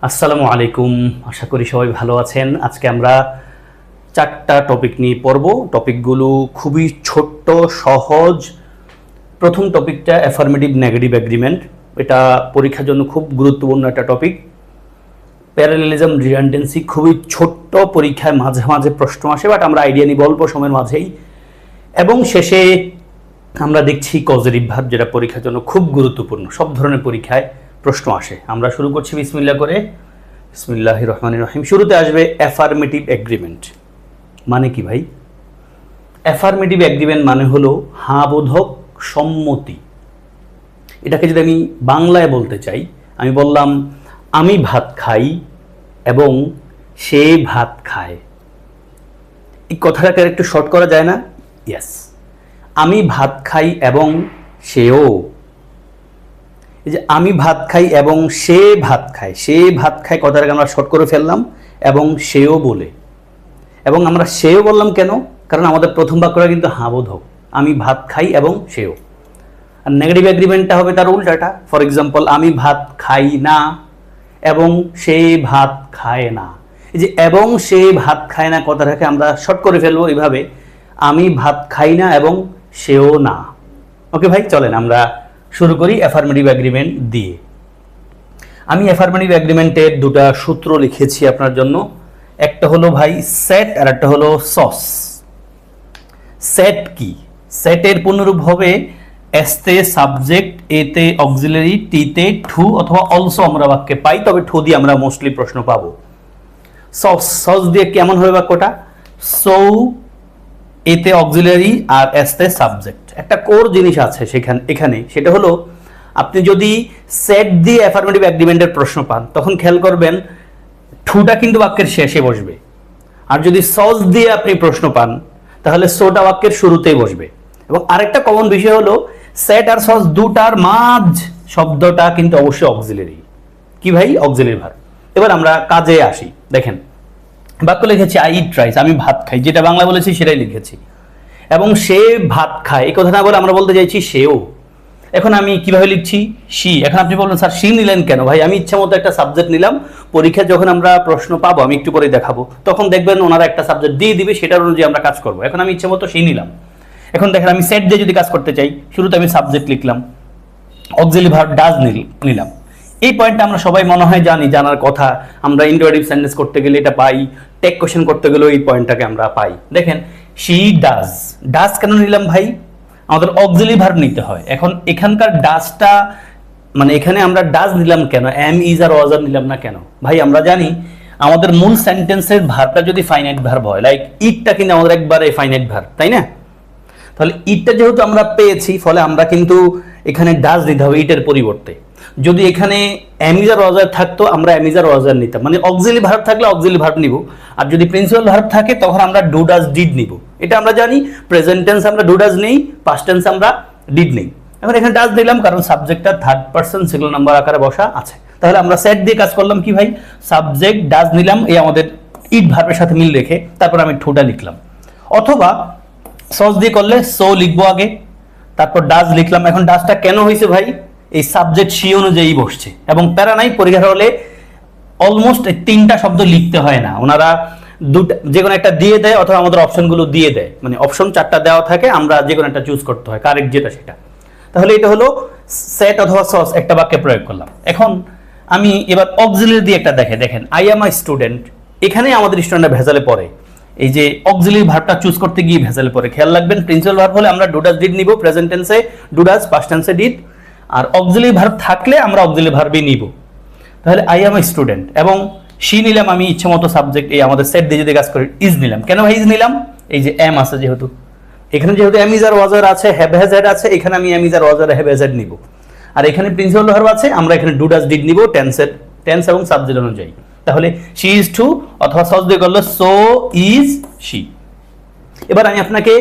আসসালামু আলাইকুম, আশা করি সবাই ভালো আছেন। আজকে আমরা চারটা টপিক নিয়ে পড়ব। টপিকগুলো খুবই ছোট্ট, সহজ। প্রথম টপিকটা অ্যাফার্মেটিভ নেগেটিভ এগ্রিমেন্ট। এটা পরীক্ষার জন্য খুব গুরুত্বপূর্ণ একটা টপিক। প্যারালেলিজম, রিডান্ডেন্সি খুবই ছোট্ট, পরীক্ষায় মাঝে মাঝে প্রশ্ন আসে, বাট আমরা আইডিয়া নিব অল্প সময়ের মাঝেই। এবং শেষে আমরা দেখছি কজেটিভ ভার্ব, যেটা পরীক্ষার জন্য খুব গুরুত্বপূর্ণ। সব ধরনের পরীক্ষায় প্রশ্ন আসে। আমরা শুরু করছি বিসমিল্লাহ করে। বিসমিল্লাহির রহমানির রহিম। শুরুতে আসবে অ্যাফার্মেটিভ এগ্রিমেন্ট। মানে কি ভাই? অ্যাফার্মেটিভ এগ্রিমেন্ট মানে হলো হ্যাঁ বোধক সম্মতি। এটাকে যদি আমি বাংলায় বলতে চাই, আমি বললাম আমি ভাত খাই এবং সে ভাত খায়। এই কথাটাকে একটু শর্ট করা যায় না? ইয়েস। আমি ভাত খাই এবং সেও। এই যে আমি ভাত খাই এবং সে ভাত খায়, সে ভাত খায় কথাটাকে আমরা শর্ট করে ফেললাম এবং সেও বলে। এবং আমরা সেও বললাম কেন? কারণ আমাদের প্রথম বাক্যটা কিন্তু হ্যাঁ বোধক, আমি ভাত খাই এবং সেও। আর নেগেটিভ এগ্রিমেন্টটা হবে তার উল্টাটা। ফর এক্সাম্পল, আমি ভাত খাই না এবং সে ভাত খায় না। এই যে এবং সে ভাত খায় না কথাটাকে আমরা শর্ট করে ফেলবো এইভাবে, আমি ভাত খাই না এবং সেও না। ওকে ভাই, চলেন আমরা শুরু করি অ্যাফার্মেটিভ এগ্রিমেন্ট দিয়ে। আমি অ্যাফার্মেটিভ এগ্রিমেন্টের দুটা সূত্র লিখেছি আপনার জন্য। একটা হলো ভাই সেট, আর একটা হলো সস। সেট কি? সেটের পূর্ণরূপ হবে এসতে সাবজেক্ট, এতে অক্সিলারি, টিতে টু অথবা অলসো আমরা বাক্যে পাই, তবে টু দিয়ে আমরা মোস্টলি প্রশ্ন পাবো। সস, সস দিয়ে কেমন হবে বাক্যটা? সো, এতে অক্সিলারি আর এসতে সাবজেক্ট। একটা কোর জিনিস আছে এখানে, সেটা হলো আপনি যদি সেট দিয়ে অ্যাফার্মেটিভ এগ্রিমেন্টের প্রশ্ন পান, তখন খেয়াল করবেন টুটা কিন্তু বাক্যের শেষে বসবে। আর যদি সস দিয়ে আপনি প্রশ্ন পান, তাহলে সোটা বাক্যের শুরুতেই বসবে। এবং আরেকটা কমন বিষয় হলো সেট আর সস দুটার মাঝ শব্দটা কিন্তু অবশ্যই অক্সিলারি। কি ভাই? Auxiliary verb. এবার আমরা কাজে আসি। দেখেন, বাক্য লিখেছি আই ইট রাইস, আমি ভাত খাই, যেটা বাংলা বলেছি সেটাই লিখেছি। এবং সে ভাত খায়, এই কথা না বলে আমরা বলতে চাইছি সেও। এখন আমি কিভাবে লিখছি? সি। এখন আপনি বলবেন স্যার সি নিলেন কেন? ভাই, আমি ইচ্ছা মতো একটা সাবজেক্ট নিলাম। পরীক্ষায় যখন আমরা প্রশ্ন পাবো, আমি একটু পরে দেখাবো, তখন দেখবেন ওনারা একটা সাবজেক্ট দিয়ে দিবে, সেটার অনুযায়ী আমরা কাজ করবো। এখন আমি ইচ্ছা মতো সি নিলাম। এখন দেখেন, আমি সেট দিয়ে যদি কাজ করতে চাই, শুরুতে আমি সাবজেক্ট লিখলাম, অক্সিলারি ভার্ব ডাজ নিলাম। এই পয়েন্টটা আমরা সবাই মনে হয় জানার কথা। আমরা ইন্টারোগেটিভ সেন্টেন্স করতে গেলে এটা পাই, টেক কোশ্চেন করতে গেলেও এই পয়েন্টটাকে আমরা পাই। দেখেন, শি ডাজ। ডাজ কেন নিলাম ভাই? আমাদের অক্সিলারি ভার্ব নিতে হয়। এখন এখানকার ডাজটা, মানে এখানে আমরা ডাজ নিলাম কেন? এম, ইজ আর ওয়াজ আর নিলাম না কেন? ভাই, আমরা জানি আমাদের মূল সেন্টেন্সের ভার্বটা যদি ফাইনাইট ভার্ব হয়, লাইক ইটটা কিন্তু আমাদের একবারে ফাইনাইট ভার্ব, তাই না? তাহলে ইটটা যেহেতু আমরা পেয়েছি, ফলে আমরা কিন্তু এখানে ডাজ দিতে হবে ইটের পরিবর্তে। যদি এখানে অ্যামিজার ওয়াজার থাকতো, আমরা অ্যামিজার ওয়াজার নিতাম, মানে অক্সিলারি ভার্ব থাকলে অক্সিলারি ভার্ব নিব। আর যদি প্রিন্সিপাল ভার্ব থাকে, তখন আমরা ডু ডাজ ডিড নিব। এটা আমরা জানি। প্রেজেন্ট টেন্স আমরা ডু ডাজ নেই, পাস্ট টেন্স আমরা ডিড নেই। এখন এখানে ডাজ দিলাম কারণ সাবজেক্টটা থার্ড পারসন সিঙ্গুলার নাম্বার আকারে বসা আছে। তাহলে আমরা সেট দিয়ে কাজ করলাম কি ভাই? সাবজেক্ট ডাজ নিলাম, এই আমাদের ইট ভার্বের সাথে মিল রেখে, তারপর আমি ঠুটা লিখলাম। অথবা সস দিয়ে করলে সো লিখবো আগে, তারপর ডাজ লিখলাম। এখন ডাজটা কেন হয়েছে ভাই? এই সাবজেক্ট সি অনুযায়ী বসছে। এবং প্যারা নাই, পরীক্ষার হলে অলমোস্ট তিনটা শব্দ লিখতে হয় না, ওনারা দুটা যে কোনো একটা দিয়ে দেয়, অথবা আমাদের অপশনগুলো দিয়ে দেয়, মানে অপশন চারটা দেওয়া থাকে, আমরা যে কোনো একটা চুজ করতে হয়, কারেক্ট যেটা সেটা। তাহলে এটা হলো সেট অথবা সস, একটা বাক্যে প্রয়োগ করলাম। এখন আমি এবার অক্সিলারি দিয়ে একটা দেখেন, আই এম আ স্টুডেন্ট। এখানে আমাদের স্টুডেন্টরা ভেজালে পড়ে। এই যে অক্সিলারি ভার্বটা চুজ করতে গিয়ে ভেজালে পড়ে। খেয়াল রাখবেন, প্রিন্সিপাল ভার্ব হলে আমরা ডু ডাজ ডিড নিব, প্রেজেন্ট টেন্সে ডু ডাজ, পাস্ট টেন্সে ডিড। আর অক্সিলারি ভার্ব থাকলে আমরা অক্সিলারি ভার্বই নিব। তাহলে আই এম আ স্টুডেন্ট এবং সি নিলাম আমি ইচ্ছে মতো সাবজেক্ট, এই আমাদের সেট দিয়ে যদি কাজ করি ইজ নিলাম। কেন ভাই ইজ নিলাম? এই যে এম আছে যেহেতু, এখানে যেহেতু এম ইজ আর ওয়াজ আর আছে, হ্যাভ হ্যাজ হ্যাড আছে, এখানে আমি এম ইজ আর ওয়াজ আর হ্যাভ হ্যাজ হ্যাড নিব। আর এখানে প্রিন্সিপাল ভার্ব আছে, আমরা এখানে ডু ডাজ ডিড নিব টেন্স এবং সাবজেক্ট অনুযায়ী। তাহলে শি ইজ টু অথবা সস দিয়ে করলে সো ইজ শি। এবার আমি আপনাকে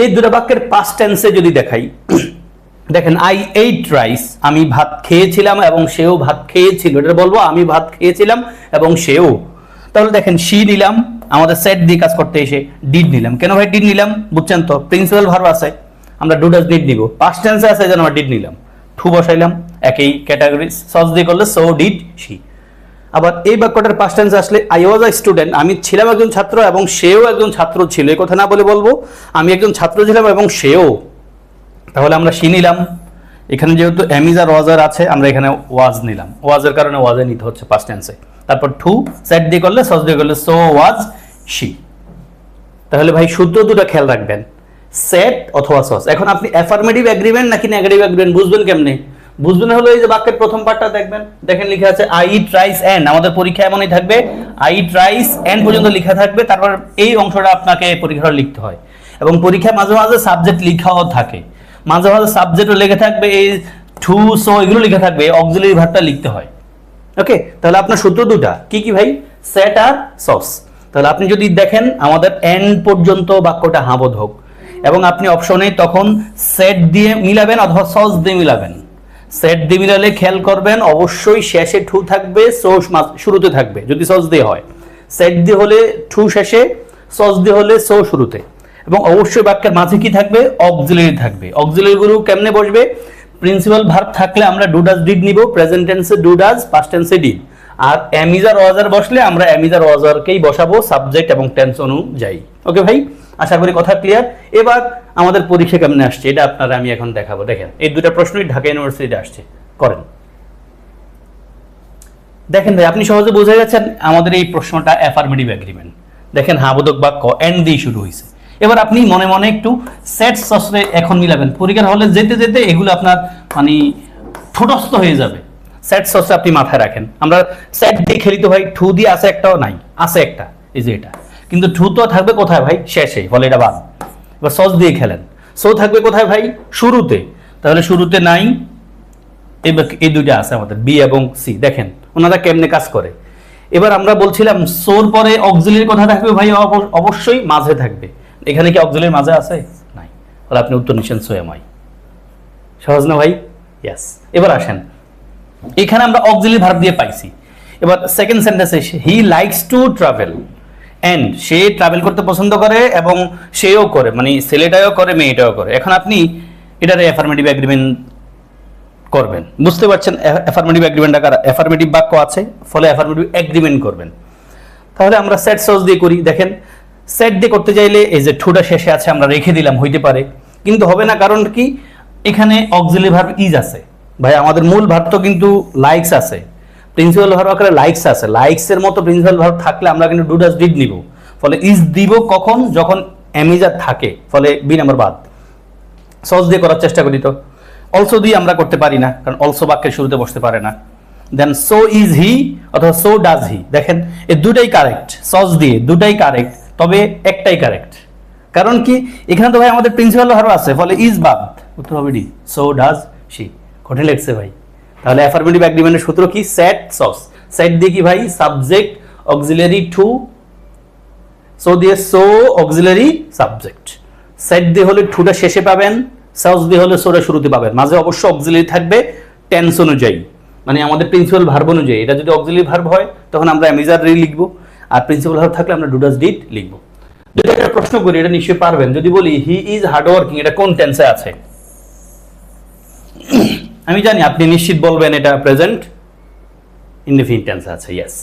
এই দুটো বাক্যের পাস্ট টেন্সে যদি দেখাই, দেখেন আই এইট রাইস, আমি ভাত খেয়েছিলাম এবং সেও ভাত খেয়েছিল। এটা বলবো আমি ভাত খেয়েছিলাম এবং সেও। তাহলে দেখেন শি নিলাম, আমাদের সেট দিয়ে কাজ করতে এসে ডিড নিলাম। কেন ভাই ডিড নিলাম? বুঝছেন তো, প্রিন্সিপাল ভার্ব আছে, আমরা ডু ডাজ ডিড নিব। পাস্ট টেন্সে আছে যেন আমরা ডিড নিলাম, টু বসাইলাম, একই ক্যাটাগরি। সস দিয়ে করলে সো ডিড শি। আবার এই বাক্যটার পাস্ট টেন্স আসলে আই ওয়াজ আ স্টুডেন্ট, আমি ছিলাম একজন ছাত্র এবং সেও একজন ছাত্র ছিল, এই কথা না বলে বলবো আমি একজন ছাত্র ছিলাম এবং সেও। তাহলে আমরা সি নিলাম, এখানে যেহেতু এমিজ আর ওয়াজার আছে আমরা এখানে ওয়াজ নিলাম, ওয়াজের কারণে ওয়াজে নিতে হচ্ছে পাস্ট টেন্সে। তারপর টু সেট দিয়ে করলে সস দিয়ে করলে সো ওয়াজ শি। তাহলে ভাই সূত্র দুটো খেয়াল রাখবেন, সেট অথবা সস। এখন আপনি অ্যাফার্মেটিভ এগ্রিমেন্ট নাকি নেগেটিভ এগ্রিমেন্ট বুঝবেন কেমনে? বুঝবেন হলো এই যে বাক্যের প্রথম পার্টটা দেখবেন, দেখেন লিখা আছে আই ইট রাইস এন্ড। আমাদের পরীক্ষা এমনই থাকবে, আই ইট রাইস এন্ড পর্যন্ত লেখা থাকবে, তারপর এই অংশটা আপনাকে পরীক্ষা লিখতে হয়। এবং পরীক্ষায় মাঝে মাঝে সাবজেক্ট লেখাও থাকে, মাঝে মাঝে সাবজেক্টও লেখা থাকবে, এই টু সো এগুলো লেখা থাকবে, অক্সিলারি ভার্বটা লিখতে হয়। ওকে, তাহলে আপনার সূত্র দুটা কি কি ভাই? সেট আর সস। তাহলে আপনি যদি দেখেন আমাদের এন্ড পর্যন্ত বাক্যটা হাবোধক, এবং আপনি অপশনে তখন সেট দিয়ে মিলাবেন অথবা সস দিয়ে মিলাবেন। সেট দিয়ে মিলালে খেয়াল করবেন অবশ্যই শেষে টু থাকবে, সো শুরুতে থাকবে যদি সস দিয়ে হয়। সেট দিয়ে হলে টু শেষে, সস দিয়ে হলে সো শুরুতে। এবং অবশ্যই বাক্যের মাঝে কি থাকবে? অক্সিলারি থাকবে। অক্সিলারি গুলো কেমনে বসবে? প্রিন্সিপাল ভার্ব থাকলে আমরা ডু ডাজ ডিড নিব, প্রেজেন্ট টেন্সে ডু ডাজ, পাস্ট টেন্সে ডিড। আর এমিজ আর ওয়াজার বসলে আমরা এমিজ আর ওয়াজারকেই বসাবো সাবজেক্ট এবং টেন্স অনুযায়ী। ওকে ভাই, আশা করি কথা ক্লিয়ার। এবার আমাদের পরীক্ষা কেমনে আসছে এটা আপনারা আমি এখন দেখাবো। দেখেন এই দুটো প্রশ্নই ঢাকা ইউনিভার্সিটিতে আসছে, করেন। দেখেন ভাই আপনি সহজে বুঝে গেছেন আমাদের এই প্রশ্নটা অ্যাফার্মেটিভ এগ্রিমেন্ট। দেখেন হাবোধক বাক্য এন্ড দিয়ে শুরু হয়েছে। এবার আপনি মনে মনে একটু সেট সসরে এখন মিলাবেন, পরীক্ষার হলে যেতে যেতে এগুলো আপনার মানে ঠোঁটস্থ হয়ে যাবে। সেট সসে আপনি মাথায় রাখেন, আমরা সেট দিয়ে খেলি তো ভাই, টু দিয়ে আছে একটাও নাই, আছে একটা, এই যে এটা, কিন্তু টু তো থাকবে কোথায় ভাই? শেষে, ফলে এটা বাদ। এবার সস দিয়ে খেলেন, সো থাকবে কোথায় ভাই? শুরুতে, তাহলে শুরুতে নাই, এই দুইটা আছে আমাদের বি এবং সি। দেখেন ওনারা কেমনে কাজ করে। এবার আমরা বলছিলাম সোর পরে অক্সিলারি কথা থাকবে ভাই, অবশ্যই মাঝে থাকবে। এখানে কি অক্সিলারি মাঝে আছে? নাই, তাহলে আপনি উত্তর নিচ্ছেন সো এম আই। সহজ না ভাই? ইয়েস। এবার আসেন, এখানে আমরা অক্সিলারি ভার্ব দিয়ে পাইছি। এবার সেকেন্ড সেন্টেন্সে he likes to travel and, সে ট্রাভেল করতে পছন্দ করে এবং সেও করে, মানে ছেলেটাও করে মেয়েটাও করে। এখন আপনি এটার অ্যাফার্মেটিভ এগ্রিমেন্ট করবেন, বুঝতে পারছেন অ্যাফার্মেটিভ এগ্রিমেন্টটা কারা? অ্যাফার্মেটিভ বাক্য আছে, ফলে অ্যাফার্মেটিভ এগ্রিমেন্ট করবেন। তাহলে আমরা সেট সস দিয়ে করি। দেখেন সেট দিয়ে করতে চাইলে এই যে টুটা শেষে আছে আমরা রেখে দিলাম, হইতে পারে কিন্তু হবে না, কারণ কি এখানে অক্সিলারি ভার্ব ইজ আছে। ভাই আমাদের মূল ভার্ব তো কিন্তু লাইকস আছে, প্রিন্সিপাল ভার্ব আকারে লাইকস আছে। লাইকস এর মতো প্রিন্সিপাল ভার্ব থাকলে আমরা কিন্তু ডু ডাজ ডিড নিব, ফলে ইজ দিব কখন? যখন এমিজার থাকে, ফলে বি নাম্বার বাদ। সস দিয়ে করার চেষ্টা করি তো, অলসো দিয়ে আমরা করতে পারি না, কারণ অলসো বাক্যের শুরুতে বসতে পারে না। দেন সো ইজ হি অথবা সো ডাজ হি। দেখেন এই দুটাই কারেক্ট, সস দিয়ে দুটাই কারেক্ট, তবে একটাই কারেক্ট। কারণ কি এখানে তো ভাই আমাদের প্রিন্সিপাল ভার্ব আছে, ফলে ইজ বাদ, উত্তর হবে ডি, সো ডাজ শি। কঠিন লেগছে ভাই? তাহলে অ্যাফার্মেটিভ এগ্রিমেন্টের সূত্র কি? Set sauce. সেট দিয়ে কি ভাই? সাবজেক্ট অক্সিলারি টু, সো দিয়ে সো অক্সিলারি সাবজেক্ট। সেট দিয়ে হলে টুটা শেষে পাবেন, সস দিয়ে হলে সোটা শুরুতে পাবেন। মাঝে অবশ্য অক্সিলারি থাকবে টেন্স অনুযায়ী, মানে আমাদের প্রিন্সিপাল ভার্ব অনুযায়ী। এটা যদি অক্সিলারি ভার্ব হয় তখন আমরা এমিজার রি লিখবো, আর প্রিন্সিপাল ভার্ব থাকলে আমরা ডু ডাজ ডিড লিখবো। যদি একটা প্রশ্ন করি, এটা নিশ্চয়ই পারবেন, যদি বলি হি ইজ হার্ড ওয়ার্কিং, এটা কোন টেন্সে আছে? আমি জানি আপনি নিশ্চিত বলবেন এটা প্রেজেন্ট ইনডিফিনিট টেন্সে আছে। ইয়েস,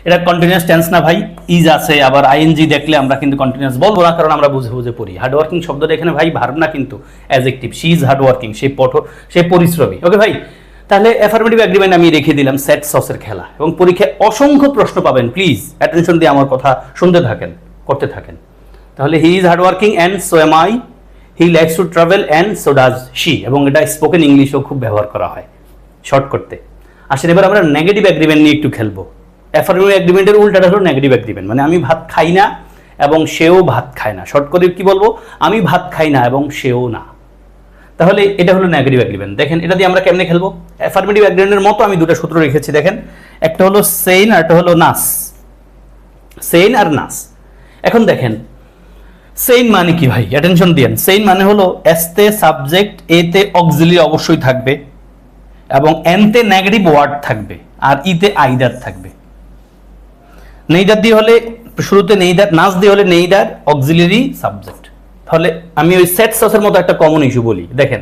এটা কন্টিনিউয়াস টেন্স না ভাই, ইজ আছে। আবার আইএনজি দেখলে আমরা কিন্তু কন্টিনিউয়াস বলবো না, কারণ আমরা বুঝে বুঝে পড়ি। হার্ড ওয়ার্কিং শব্দটা এখানে ভাই ভার্ব না, কিন্তু adjective. She is hard working, সে পরিশ্রমী। ওকে ভাই, তাহলে অ্যাফার্মেটিভ এগ্রিমেন্ট আমি রেখে দিলাম, সেট সসের খেলা। এবং পরীক্ষায় অসংখ্য প্রশ্ন পাবেন, প্লিজ অ্যাটেনশন দিয়ে আমার কথা শুনতে থাকেন, করতে থাকেন। তাহলে he is hard working and so am I, he likes to travel and so does she. এবং এটা স্পোকেন ইংলিশেও খুব ব্যবহার করা হয় শর্ট করতে। আসেন এবার আমরা নেগেটিভ এগ্রিমেন্ট নিয়ে একটু খেলবো। অ্যাফার্মেটিভ এগ্রিমেন্টের উল্টাটা হলো নেগেটিভ এগ্রিমেন্ট, মানে আমি ভাত খাই না এবং সেও ভাত খায় না। শর্ট করে কি বলবো? আমি ভাত খাই না এবং সেও না। তাহলে এটা হলো নেগেটিভ এগ্রিমেন্ট। দেখেন এটা দিয়ে আমরা কেমনে খেলবো? অ্যাফার্মেটিভ এগ্রিমেন্টের মতো আমি দুটো সূত্র রেখেছি। দেখেন একটা হলো সেইন আর একটা হলো নাস। সেইন আর নাস। এখন দেখেন সেইন মানে কি ভাই? অ্যাটেনশন দিয়েন। সেইন মানে হলো এসতে সাবজেক্ট, এতে অক্সিলারি অবশ্যই থাকবে, এবং এনতে নেগেটিভ ওয়ার্ড থাকবে, আর ইতে আইদার থাকবে। নেইদার দিয়ে হলে শুরুতে নেইদার, নাস দিয়ে হলে নেইদার, অক্সিলারি সাবজেক্ট। তাহলে আমি ওই সেট সসের মতো একটা কমন ইস্যু বলি। দেখেন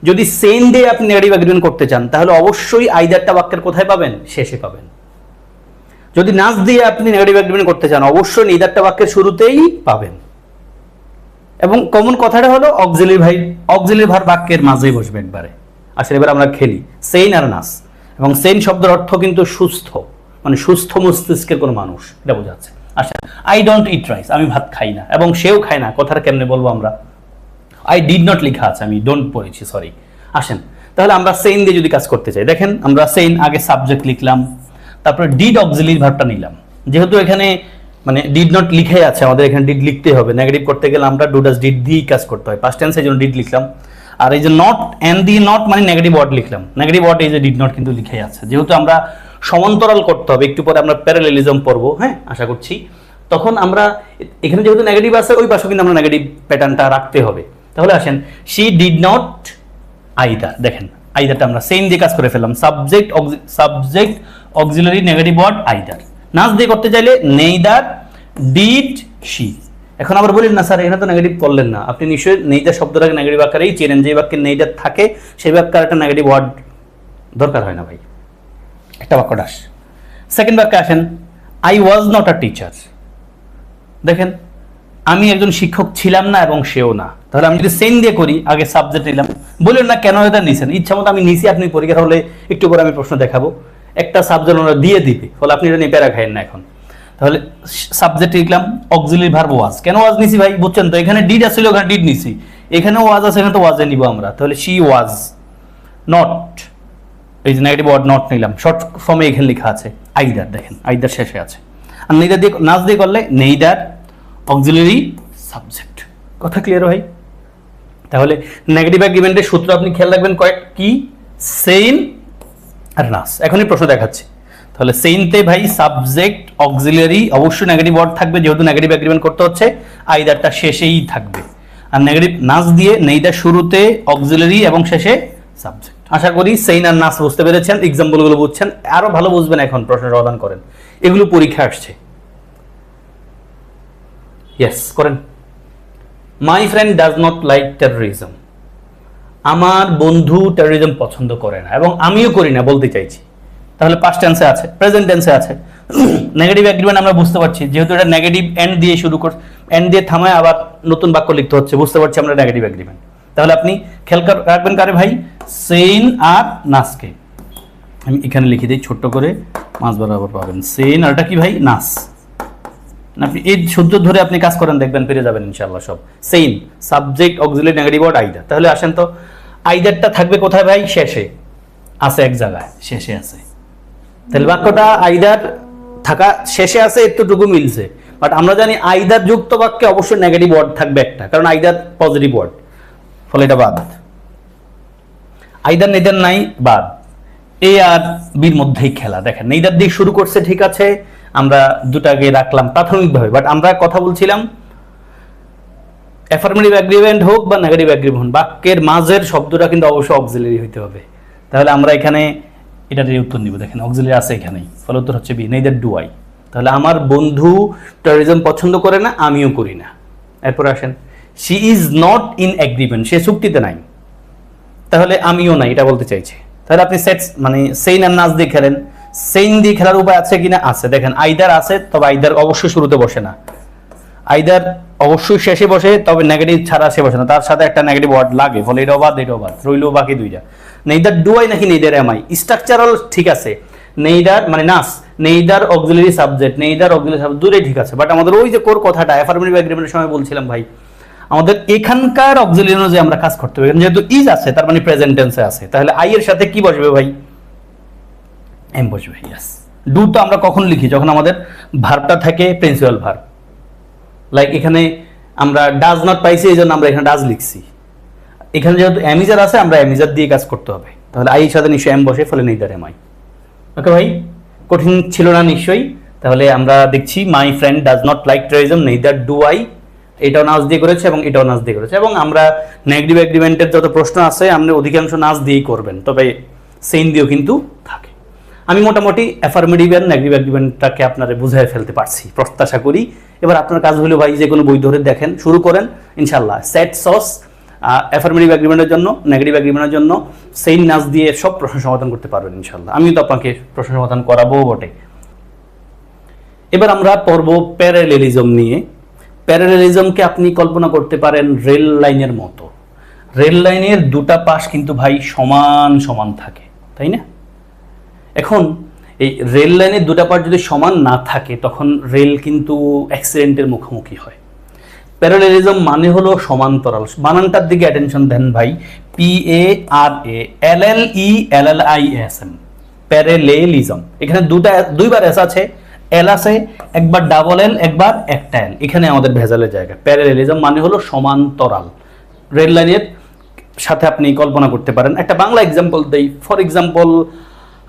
যদি সেম দিয়ে আপনি নেগেটিভ এগ্রিমেন্ট করতে চান, তাহলে অবশ্যই আইদারটা বাক্যের কোথায় পাবেন? শেষে পাবেন। যদি নাস দিয়ে আপনি নেগেটিভ এগ্রিমেন্ট করতে চান অবশ্যই নেইদারটা বাক্যের শুরুতেই পাবেন। এবং কমন কথাটা হলো অক্সিলারি ভার্ব বাক্যের মাঝেই বসবে একবারে। আসলে এবার আমরা খেলি সেইন আর নাস, এবং সেইন শব্দের অর্থ কিন্তু সুস্থ, মানে সুস্থ মস্তিষ্কের কোনো মানুষ, এটা বোঝাচ্ছে। আচ্ছা, আই ডোন্ট ইট রাইস, আমি ভাত খাই না, এবং সেও খায় না, কথাটা কেমনে বলবো আমরা? আই ডিড নট লেখা আছে, আমি ডোন্ট পড়েছি, সরি। আসেন তাহলে আমরা সেইন দিয়ে যদি কাজ করতে চাই, দেখেন আমরা সেইন আগে সাবজেক্ট লিখলাম, তারপরে ডিড অক্সিলারি ভার্বটা নিলাম। যেহেতু এখানে মানে ডিড নট লিখে আছে, আমাদের এখানে ডিড লিখতে হবে। নেগেটিভ করতে গেলে আমরা ডু ডাজ ডিড দিয়েই কাজ করতে হয়, পাস্ট টেন্সের জন্য ডিড লিখলাম। আর এই যে নট, এন্ড দিয়ে নট মানে নেগেটিভ ওয়ার্ড লিখলাম, নেগেটিভ ওয়ার্ড এই যে ডিড নট কিন্তু লিখে আছে। যেহেতু আমরা সমান্তরাল করতে হবে, একটু পরে আমরা প্যারালেলিজম পড়বো, হ্যাঁ আশা করছি, তখন আমরা এখানে যেহেতু নেগেটিভ আছে ওই পাশে কিন্তু আমরা নেগেটিভ প্যাটার্নটা রাখতে হবে। তাহলে আসেন, শি ডিড নট আইদার, দেখেন আইদারটা আমরা সেইন দিয়ে কাজ করে ফেললাম, subject auxiliary negative word either. নাস দিয়ে করতে চাইলে নেইদার ডিড শি। এখন আবার বলেন না স্যার এখানে তো নেগেটিভ করলেন না, আপনি নিশ্চয়ই নেইদার শব্দটাকে নেগেটিভ আকারেই চেনেন, যে বাক্যে নেইদার থাকে সেই বাক্যের একটা নেগেটিভ ওয়ার্ড দরকার হয় না ভাই, একটা বাক্য ডাস। সেকেন্ড বাক্যে আসেন, I was not a teacher. দেখেন আমি একজন শিক্ষক ছিলাম না এবং সেও না। তাহলে আমি যদি সেন দিয়ে করি, আগে সাবজেক্ট নিলাম, বললেন না কেন এটা নিছেন, ইচ্ছা মতো আমি নিছি, আপনি পরীক্ষা হলে একটু করে আমি প্রশ্ন দেখাবো, একটা সাবজেক্ট ওরা দিয়ে দিবে, ফলে আপনি এটা নিয়ে প্যারা খাইেন না এখন। তাহলে সাবজেক্ট লিখলাম, অক্সিলারি ভার্ব ওয়াজ। কেন ওয়াজ নিছি ভাই বুঝছেন তো, এখানে ডিড আসলে ওখানে ডিড নিছি, এখানে ওয়াজ আছে এখানে তো ওয়াজে নিব আমরা। তাহলে শি ওয়াজ নট, এই যে নেগেটিভ ওয়ার্ড নট নিলাম, শর্ট ফর্মে এখানে লেখা আছে আইদার, দেখেন আইদার শেষে আছে। আর নেইদার দিয়ে নাচ দিয়ে করলে নেইদার অক্সিলারি সাবজেক্ট। কথা ক্লিয়ার ভাই? তাহলে নেগেটিভ এগ্রিমেন্টের সূত্র আপনি খেয়াল রাখবেন কি, সেইন আর নাস। এখনই প্রশ্ন দেখাচ্ছি। তাহলে সেইনতে ভাই সাবজেক্ট অক্সিলারি অবশ্যই নেগেটিভ ওয়ার্ড থাকবে, যেহেতু নেগেটিভ এগ্রিমেন্ট করতে হচ্ছে, আইদারটা শেষেই থাকবে। আর নেগেটিভ নাস দিয়ে নেইদার শুরুতে অক্সিলারি এবং শেষে সাবজেক্ট। আশা করি সেইন আর নাস বুঝতে পেরেছেন, এক্সাম্পলগুলো বুঝছেন, আরো ভালো বুঝবেন এখন প্রশ্ন সমাধান করেন, এগুলো পরীক্ষা আসছে। ইয়েস করেন। My friend does not like terrorism. আমার বন্ধু টেররিজম পছন্দ করে না, এবং আমিও করি না বলতে চাইছি। তাহলে পাস্ট টেন্সে আছে, প্রেজেন্ট টেন্সে আছে। নেগেটিভ এগ্রিমেন্ট আমরা বুঝতে পারছি, যেহেতু এটা নেগেটিভ এন্ড দিয়ে শুরু করছে, এন্ড দিয়ে থামায় আবার নতুন বাক্য লিখতে হচ্ছে, বুঝতে পারছি আমরা নেগেটিভ এগ্রিমেন্ট। তাহলে আপনি খেয়াল রাখবেন কারে ভাই, সেইন আর নাসকে। আমি এখানে লিখে দিই ছোট্ট করে, মাঝ বরাবর পাবেন সেইন, আর এটা কি ভাই, নাস। আপনি এই সূত্র ধরে আপনি কাজ করেন, দেখবেন পেরে যাবেন ইনশাআল্লাহ সব। সেইন subject auxiliary negative word either. তাহলে আসেন তো, আইদারটা থাকবে কোথায় ভাই, শেষে আছে, এক জায়গায় শেষে আছে। তাহলে বাক্যটা আইদার থাকা শেষে আছে, এতটুকু মিলছে। বাট আমরা জানি আইদার যুক্ত বাক্যে অবশ্যই নেগেটিভ ওয়ার্ড থাকবে একটা, কারণ আইদার পজিটিভ ওয়ার্ড, ফলে এটা বাদ। আইদার নেইদার নাই, বাদ। এ আর বির মধ্যেই খেলা। দেখেন নেইদার দিয়ে শুরু করছে, ঠিক আছে, আমরা দুটাকে রাখলাম প্রাথমিকভাবে, বাট আমরা কথা বলছিলাম অ্যাফার্মেটিভ এগ্রিমেন্ট হোক বা নেগেটিভ এগ্রিমেন্ট, বাক্যের মাঝের শব্দটা কিন্তু অবশ্যই অক্সিলারি হইতে হবে। তাহলে আমরা এখানে এটার উত্তর নিব, দেখেন অক্সিলারি আছে এখানেই, ফলে উত্তর হচ্ছে বি, নেইদার ডু আই। তাহলে আমার বন্ধু টেররিজম পছন্দ করে না, আমিও করি না। এরপর আসেন, she is not in agreement, সে চুক্তিতে নাই, তাহলে আমিও নাই, এটা বলতে চাইছে। তাহলে আপনি সেট মানে সেইন আর নাস দিয়ে খেলেন। সেইন দিয়ে খেলার উপায় আছে কিনা, আছে। দেখেন আইদার আছে, তবে আইদার অবশ্যই শুরুতে বসে না, আইদার অবশ্যই শেষে বসে, তবে নেগেটিভ ছাড়া সে বসে না, তার সাথে একটা নেগেটিভ ওয়ার্ড লাগে, ফলে এটাও বাদ এটাও বাদ, রইলো বাকি দুইটা। নেইদার ডু আই নাকি নেইদার এম আই, স্ট্রাকচারাল ঠিক আছে, নেইদার মানে নাস, neither auxiliary subject, neither auxiliary subject দূরে ঠিক আছে। বাট আমাদের ওই যে কোর কথাটা অ্যাফার্মেটিভ এগ্রিমেন্টের সময় বলছিলাম ভাই, আমাদের এখানকার অক্সিলারি অনুযায়ী আমরা কাজ করতে হবে। যেহেতু ইজ আছে, তার মানে প্রেজেন্ট টেন্সে আছে, তাহলে আই এর সাথে কি বসবে ভাই, এম বসবে। ইয়েস। ডু তো আমরা কখন লিখি, যখন আমাদের ভার্বটা থাকে প্রিন্সিপাল ভার্ব, লাইক এখানে আমরা ডাজ নট পাইছি, এই জন্য আমরা এখানে ডাজ লিখছি। এখানে যেহেতু অ্যামিজার আছে, আমরা অ্যামিজার দিয়ে কাজ করতে হবে, তাহলে আই এর সাথে নিশ্চয়ই এম বসে, ফলে নেইদার এম আই। ওকে ভাই, কঠিন ছিল না নিশ্চয়ই। তাহলে আমরা দেখছি my friend does not like terrorism, neither do I, এটাও নাচ দিয়ে করেছে এবং এটাও নাচ দিয়ে করেছে। এবং আমরা নেগেটিভ এগ্রিমেন্টের যত প্রশ্ন আছে আপনি অধিকাংশ নাচ দিয়েই করবেন, তবে সেইন দিয়েও কিন্তু থাকে। আমি মোটামুটি অ্যাফার্মেটিভ এন্ড নেগেটিভ এগ্রিমেন্টটাকে আপনারা বুঝিয়ে ফেলতে পারছি, প্রত্যাশা করি। এবার আপনার কাজ হলো ভাই, যে কোনো বই ধরে দেখেন, শুরু করেন ইনশাল্লাহ। সেট সস অ্যাফার্মেটিভ এগ্রিমেন্টের জন্য, নেগেটিভ এগ্রিমেন্টের জন্য সেইন নাচ দিয়ে সব প্রশ্ন সমাধান করতে পারবেন ইনশাল্লাহ। আমিও তো আপনাকে প্রশ্ন সমাধান করাবো বটে। এবার আমরা পড়ব প্যারালেলিজম নিয়ে। প্যারালেলিজমকে আপনি কল্পনা করতে পারেন রেল লাইনের মতো। রেল লাইনের দুটা পাশ কিন্তু ভাই সমান সমান থাকে, তাই না? এখন এই রেল লাইনের দুটা পাশ যদি সমান না থাকে তখন রেল কিন্তু অ্যাক্সিডেন্টের মুখোমুখি হয়। প্যারালেলিজম মানে হলো সমান্তরাল। বানানটার দিকে অ্যাটেনশন দেন ভাই, PARALLELLISM, প্যারালেলিজম। এখানে দুইবার এস আছে, এল আছে, একবার ডাবল এল, একবার একটা এল। এখানে আমাদের ভেজালের জায়গা। প্যারালেলিজম মানে হলো সমান্তরাল। রেল লাইনের সাথে আপনি কল্পনা করতে পারেন। একটা বাংলা এক্সাম্পল দেই। ফর এক্সাম্পল,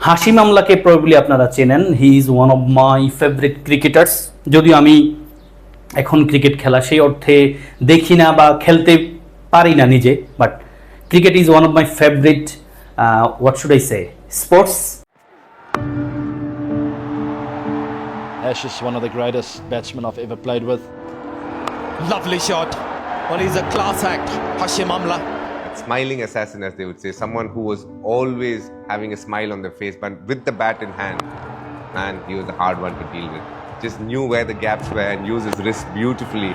হাসিম আমলাকে প্রবাবলি আপনারা চেনেন। He is one of my favourite cricketers. যদিও আমি এখন ক্রিকেট খেলা সেই অর্থে দেখি না বা খেলতে পারি না নিজে, but cricket is one of my favourite what should I say sports. Ash is one of the greatest batsmen I've ever played with. Lovely shot. Well, he's a class act, Hashim Amla. Smiling assassin, as they would say, someone who was always having a smile on their face, but with the bat in hand, man, he was a hard one to deal with. Just knew where the gaps were and used his wrist beautifully.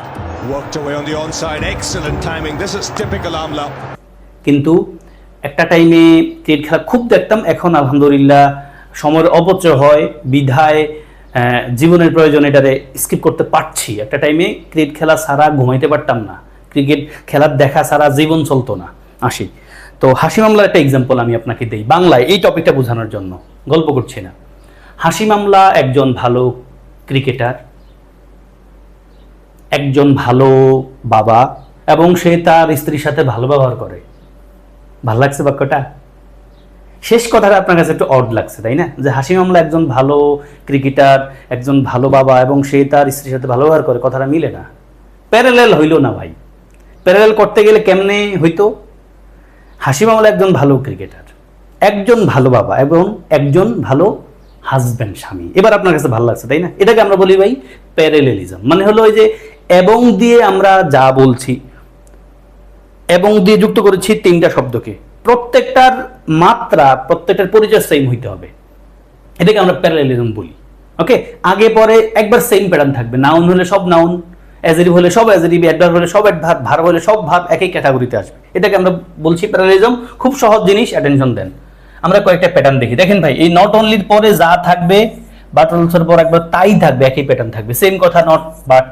Worked away on the onside, excellent timing. This is typical Amla. কিন্তু একটা টাইমে cricket খেলা খুব দেখতাম, এখন আলহামদুলিল্লাহ সময়ের অপচয় হয় বিধায় জীবনের প্রয়োজন এটারে স্কিপ করতে পারছি। একটা টাইমে ক্রিকেট খেলা ছাড়া ঘুমাইতে পারতাম না, ক্রিকেট খেলার দেখা ছাড়া জীবন চলতো না। আসি তো হাসিম আমলার একটা এক্সাম্পল আমি আপনাকে দেই বাংলায়, এই টপিকটা বোঝানোর জন্য, গল্প করছি না। হাসিম আমলা একজন ভালো ক্রিকেটার, একজন ভালো বাবা, এবং সে তার স্ত্রীর সাথে ভালো ব্যবহার করে। ভালো লাগছে বাক্যটা? শেষ কথাটা আপনার কাছে একটু অড লাগছে, তাই না? যে হাসিম আমলা একজন ভালো ক্রিকেটার, একজন ভালো বাবা, এবং সে তার স্ত্রীর সাথে ভালো ব্যবহার করে, কথাটা মিলে না। প্যারালেল হইল না ভাই। প্যারালেল করতে গেলে কেমনে হইতো? হাসিম আমলা একজন ভালো ক্রিকেটার, একজন ভালো বাবা, এবং একজন ভালো হাজব্যান্ড, স্বামী। এবার আপনার কাছে ভালো লাগছে, তাই না? এটাকে আমরা বলি ভাই প্যারালেলিজম। মানে হলো ওই যে এবং দিয়ে আমরা যা বলছি, এবং দিয়ে যুক্ত করেছি তিনটা শব্দকে, প্রত্যেকটার মাত্রা, প্রত্যেকটার পরিচয় সেম হইতে হবে। এটাকে আমরা প্যারালেলিজম বলি। ওকে, আগে পরে একবার সেম প্যাটার্ন থাকবে। নাউন হলে সব নাউন, অ্যাজেটিভ হলে সব অ্যাজেটিভ, অ্যাডভার্ব হলে সব অ্যাডভার্ব, ভার্ব হলে সব ভার্ব একই ক্যাটাগরিতে আসবে। এটাকে আমরা বলছি প্যারালেলিজম। খুব সহজ জিনিস, অ্যাটেনশন দেন। আমরা কয়েকটা প্যাটার্ন দেখি। দেখেন ভাই, এই নট অনলির পরে যা থাকবে, বাট অলসোর পর একবার তাই থাকবে, একই প্যাটার্ন থাকবে, সেম কথা। নট বাট,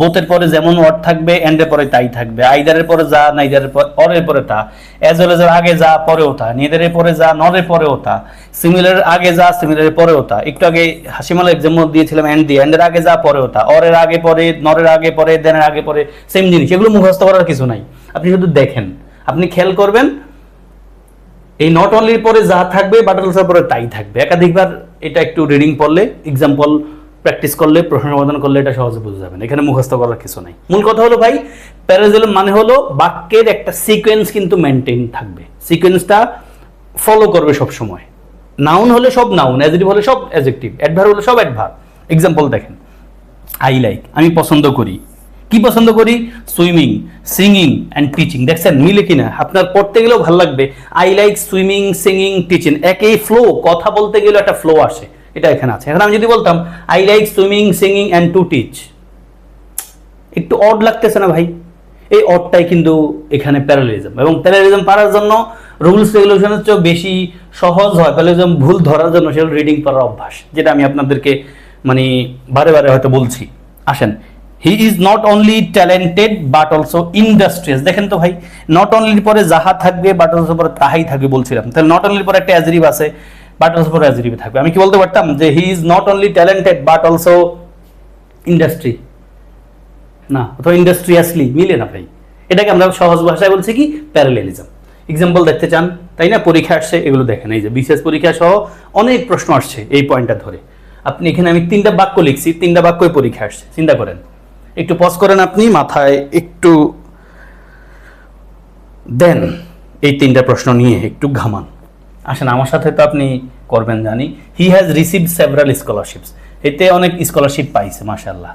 বোথের পরে যেমন ওয়ার্ড থাকবে, এন্ডের পরে তাই থাকবে। আইদারের পরে যা, নাইদারের পরে, অরের পরে তা, অ্যাজ ওয়েল এজ এর আগে যা, পরেও তা, নিদারের পরে যা, নরের পরেও তা, সিমিলারের আগে যা, সিমিলারের পরেও তা। একটু আগে হাসিমাল এক্সাম্পল দিয়েছিলাম এন্ড দিয়ে, এন্ডের আগে যা, পরেও তা, অরের আগে পরে, নরের আগে পরে, দেনের আগে পরে, সেম জিনিস। এগুলো মুখস্থ করার কিছু নাই, আপনি শুধু দেখেন, আপনি খেয়াল করবেন। এই নট অনলির পরে যা থাকবে, বাট অলসোর পরে তাই থাকবে। একাধিকবার এটা একটু রিডিং পড়লে, এক্সাম্পল প্র্যাকটিস করলে, প্রশ্ন সমাধান করলে এটা সহজে বুঝে যাবেন। এখানে মুখস্থ করার কিছু নাই। মূল কথা হলো ভাই, প্যারালেলিজম মানে হলো বাক্যের একটা সিকোয়েন্স কিন্তু মেনটেন থাকবে, সিকোয়েন্সটা ফলো করবে সব সময়। নাউন হলে সব নাউন, অ্যাডজেক্টিভ হলে সব অ্যাডজেক্টিভ, অ্যাডভার্ব হলে সব অ্যাডভার্ব। এক্সাম্পল দেখেন, আই লাইক, আমি পছন্দ করি। কি পছন্দ করি? Swimming, singing and teaching. দেখছেন মিলে কিনা? আপনার পড়তে গেলেও ভালো লাগবে। I like swimming, singing, teaching, একই ফ্লো। কথা বলতে গেলেও একটা ফ্লো আসে, এটা এখানে আছে। এখন আমি যদি বলতাম I like swimming, singing and to teach, একটু অড লাগতেছে না ভাই? এই অডটাই কিন্তু এখানে প্যারালেলিজম। এবং প্যারালেলিজম পারার জন্য রুলস রেগুলেশনের চেয়ে বেশি সহজ হয় প্যারালেলিজম ভুল ধরার জন্য, সেগুলো রিডিং করার অভ্যাস, যেটা আমি আপনাদেরকে মানে বারে বারে হয়তো বলছি। আসেন, he is not only talented but also industrious. দেখেন তো ভাই, নট অনলির পরে যাহা থাকবে, বাট অলসো পরে তাহাই থাকবে বলছিলাম। তাহলে নট অনলির পরে একটা অ্যাজেটিভ আছে, বাট অলসো পরে অ্যাজেটিভ থাকবে। আমি কি বলতে পারতাম যে he is not only talented but also industry? না, অথবা ইন্ডাস্ট্রিয়াসলি, মিলে না ভাই। এটাকে আমরা সহজ ভাষায় বলছি কি প্যারালেলিজম। এক্সাম্পল দেখতে চান, তাই না? পরীক্ষা আসছে, এগুলো দেখেন। এই যে বিশেষ পরীক্ষা সহ অনেক প্রশ্ন আসছে এই পয়েন্টটা ধরে। আপনি এখানে আমি 3টা বাক্য লিখছি, 3টা বাক্যই পরীক্ষা আসছে। চিন্তা করেন, একটু পজ করেন, আপনি মাথায় একটু দেন, এই 3টা প্রশ্ন নিয়ে একটু ঘামান। আসেন আমার সাথে, তো আপনি করবেন জানি। He has received several scholarships, এতে অনেক স্কলারশিপ পাইছে, মাশাআল্লাহ।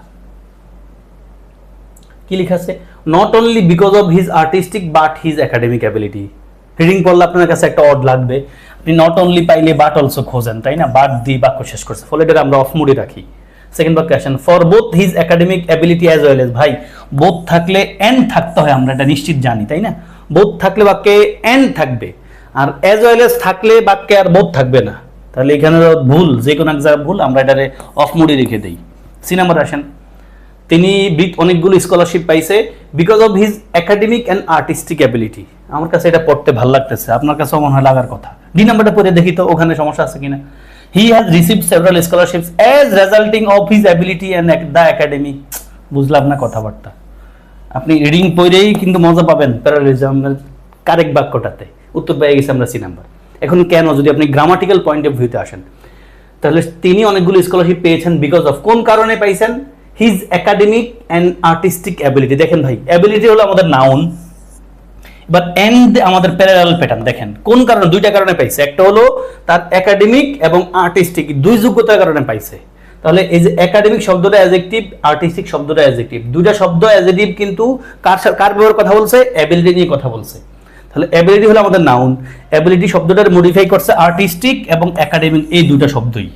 কি লেখা আছে? Not only because of his artistic but his academic ability. Reading পড়লে আপনার কাছে একটা অড লাগবে, আপনি নট অনলি পাইলে বাট অলসো খোঁজেন, তাই না? বাট দিয়ে বাক্য শেষ করছে, ফলে এটা আমরা অফ মুডে রাখি। সেকেন্ড বাক্যে আসেন, for both his academic ability as well as, ভাই বোথ থাকলে এন্ড থাকতে হয়, আমরা এটা নিশ্চিত জানি, তাই না? বোথ থাকলে বাক্যে এন্ড থাকবে, আর অ্যাজ ওয়েল এজ থাকলে বাক্যে আর বোথ থাকবে না। তাহলে এখানে ভুল, যে কোনো এক জায়গায় ভুল, আমরা এটারে অফ মুডে রেখে দিই। সি নাম্বার আসেন, তিনি অনেকগুলো স্কলারশিপ পাইছে because of his academic and artistic ability. আমার কাছে এটা পড়তে ভালো লাগতেছে, আপনার কাছেও মনে হয় লাগার কথা। ডি নাম্বারটা পড়ে দেখি তো ওখানে সমস্যা আছে কিনা। He has received several scholarships as resulting of his ability and the academy. বুঝলাম না কথাবার্তা। আপনি রিডিং পড়েই কিন্তু মজা পাবেন প্যারালিজমের কারেক্ট বাক্যটাতে। উত্তর পেয়ে গেছি আমরা সি নাম্বার। এখন কেন, যদি আপনি গ্রামাটিক্যাল পয়েন্ট অফ ভিউতে আসেন, তাহলে তিনি অনেকগুলো স্কলারশিপ পেয়েছেন বিকজ অফ, কোন কারণে পাইছেন? His academic and artistic ability. দেখেন ভাই, অ্যাবিলিটি হলো আমাদের নাউন, বাট এন্ড আমাদের প্যারালাল প্যাটার্ন। দেখেন কোন কারণে, দুইটা কারণে পাইছে। একটা হলো তার একাডেমিক এবং আর্টিস্টিক দুই যোগ্যতার কারণে পাইছে। তাহলে এই যে একাডেমিক শব্দটা অ্যাডজেক্টিভ, আর্টিস্টিক শব্দটা অ্যাডজেক্টিভ, দুইটা শব্দ অ্যাডজেক্টিভ, কিন্তু কার ব্যাপারে কথা বলছে? অ্যাবিলিটি নিয়ে কথা বলছে। তাহলে অ্যাবিলিটি হলো আমাদের নাউন, অ্যাবিলিটি শব্দটার মডিফাই করছে আর্টিস্টিক এবং একাডেমিক, এই দুইটা শব্দই।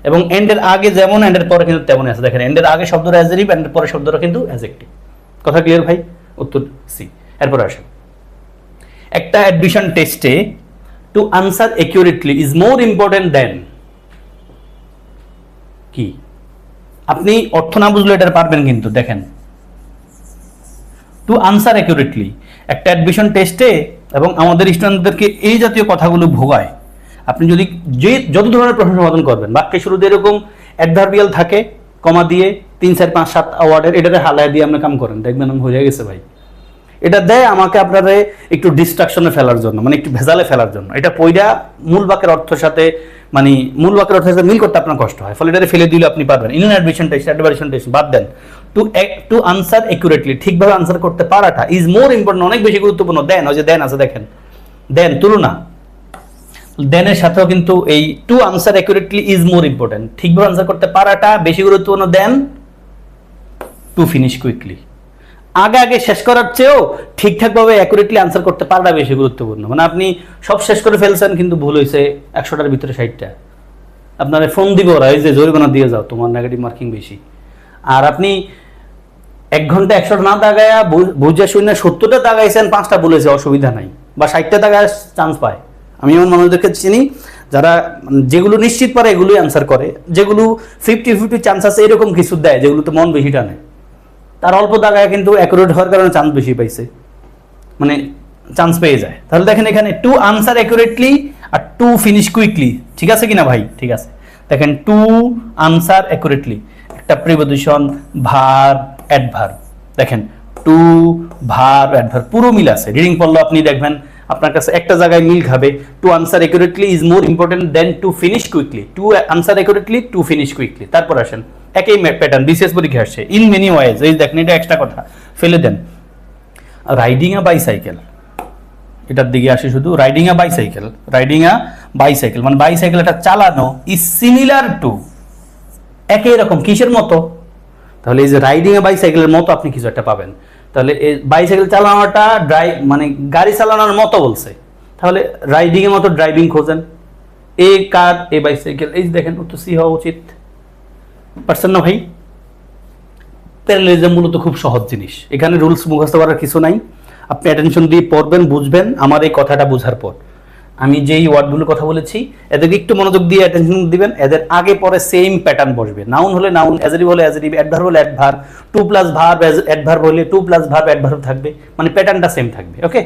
এবং এন্ডের আগে যেমন, এন্ডের পরে কিন্তু তেমন আছে। দেখেন এন্ডের আগে শব্দটা অ্যাডজেক্টিভ, এন্ডের পরে শব্দটা কিন্তু অ্যাডজেক্টিভ। কথা ক্লিয়ার ভাই? উত্তর সি। এরপর আসেন, একটা অ্যাডমিশন টেস্টে to answer accurately is more important than কি? আপনি অর্থ না বুঝলে এটা পারবেন কিন্তু। দেখেন টু আনসার অ্যাকিউরেটলি, একটা অ্যাডমিশন টেস্টে এবং আমাদের স্টুডেন্টদেরকে এই জাতীয় কথাগুলো ভোগায়। আপনি যদি যত ধরনের প্রশ্ন সমাধান করবেন, বাক্যের শুরুতে এরকম অ্যাডভার্বিয়াল থাকে কমা দিয়ে 3 4 5 7 ওয়ার্ডের, এটাতে হালায় দিয়ে আপনি কাম করেন, দেখবেন আমি হয়ে গেছে ভাই। এটা দেয় আমাকে আপনারা একটু ডিস্ট্রাকশনে ফেলার জন্য, মানে একটু ভেজালে ফেলার জন্য। এটা পয়টা মূল বাক্যের অর্থের সাথে, মানে মূল বাক্যের অর্থের সাথে মিল করতে আপনার কষ্ট হয়, ফলে এটা ফেলে দিলে আপনি পারবেন। In admission test, adverbial test বাদ দেন। টু আনসার অ্যাকুরেটলি, ঠিকভাবে আনসার করতে পারাটা ইজ মোর ইম্পর্টেন্ট, অনেক বেশি গুরুত্বপূর্ণ দেন। ওই যে দেন আছে, দেখেন দেন তুলনা, দেনের সাথেও কিন্তু এই to answer accurately is more important, ঠিকভাবে আনসার করতে পারাটা বেশি গুরুত্বপূর্ণ দেন টু ফিনিশ কুইকলি। আগে আগে শেষ করার চেয়েও ঠিকঠাকভাবে অ্যাকুরেটলি আনসার করতে পারাটা বেশি গুরুত্বপূর্ণ। মানে আপনি সব শেষ করে ফেলছেন কিন্তু ভুল হয়েছে 100টার ভিতরে 60টা, আপনার ফোন দিব ওরা, এই যে জরিমানা দিয়ে যাও, তোমার নেগেটিভ মার্কিং বেশি। আর আপনি 1 ঘন্টা 100টা না দাগায়া বুঝে শুনে 70টা দাগাইছেন, 5টা বলেছে, অসুবিধা নাই, বা 60টা দাগায় চান্স পায়। আমি এমন মানুষদেরকে চিনি যারা যেগুলো নিশ্চিত পারে এগুলোই আনসার করে, যেগুলো 50-50 চান্স আছে এরকম কিছু দেয়, যেগুলো তো মন বেশি টানে, তার অল্প দাগায় কিন্তু অ্যাকুরেট হওয়ার কারণে চান্স বেশি পাইছে, মানে চান্স পেয়ে যায়। তাহলে দেখেন এখানে টু আনসার অ্যাকুরেটলি আর টু ফিনিশ কুইকলি, ঠিক আছে কিনা ভাই? ঠিক আছে। দেখেন টু আনসার অ্যাকুরেটলি, একটা প্রিপজিশন, ভার্ব, অ্যাডভার্ব। দেখেন টু ভার্ব অ্যাডভার্ব পুরো মিল আছে। রিডিং পড়লে আপনি দেখবেন আপনার কাছে একটা জায়গায় মিল খাবে। To answer accurately is more important than to finish quickly, to answer accurately, to finish quickly. তারপর আসেন একই প্যাটার্ন বিসিএস পরীক্ষা আসছে, ইন মেনি ওয়েজ। এই দেখেন এটা এক্সট্রা কথা ফেলে দেন। রাইডিং আ বাইসাইকেল, এটার দিকে আসে শুধু। Riding a bicycle, riding a bicycle মানে বাইসাইকেলটা চালানো ইজ সিমিলার টু, একই রকম, কিসের মতো? তাহলে এই যে রাইডিং এ বাইসাইকেলের মতো আপনি কিছু একটা পাবেন। তাহলে এই বাইসাইকেল চালানোটা মানে গাড়ি চালানোর মতো বলছে, তাহলে রাইডিং এর মতো ড্রাইভিং খোঁজেন। এ কার, এ বাইসাইকেল, এই দেখেন উত্তর সি হওয়া উচিত। পারছেন না ভাই? প্যারালেলিজম মূলত খুব সহজ জিনিস, এখানে রুলস মুখস্থ করার কিছু নাই। আপনি অ্যাটেনশন দিয়ে পড়বেন, বুঝবেন। আমার এই কথাটা বোঝার পর আমি যেই ওয়ার্ডগুলোর কথা বলেছি এদেরকে একটু মনোযোগ দিয়ে অ্যাটেনশন দিবেন। এদের আগে পরে সেম প্যাটার্ন বসবে। নাউন হলে নাউন, অ্যাডজেক্টিভ হলে অ্যাডজেক্টিভ, অ্যাডভার্ব হলে adverb, to plus verb adverb হলে টু প্লাস ভার্ব অ্যাডভার্ব থাকবে, মানে প্যাটার্নটা সেম থাকবে। ওকে,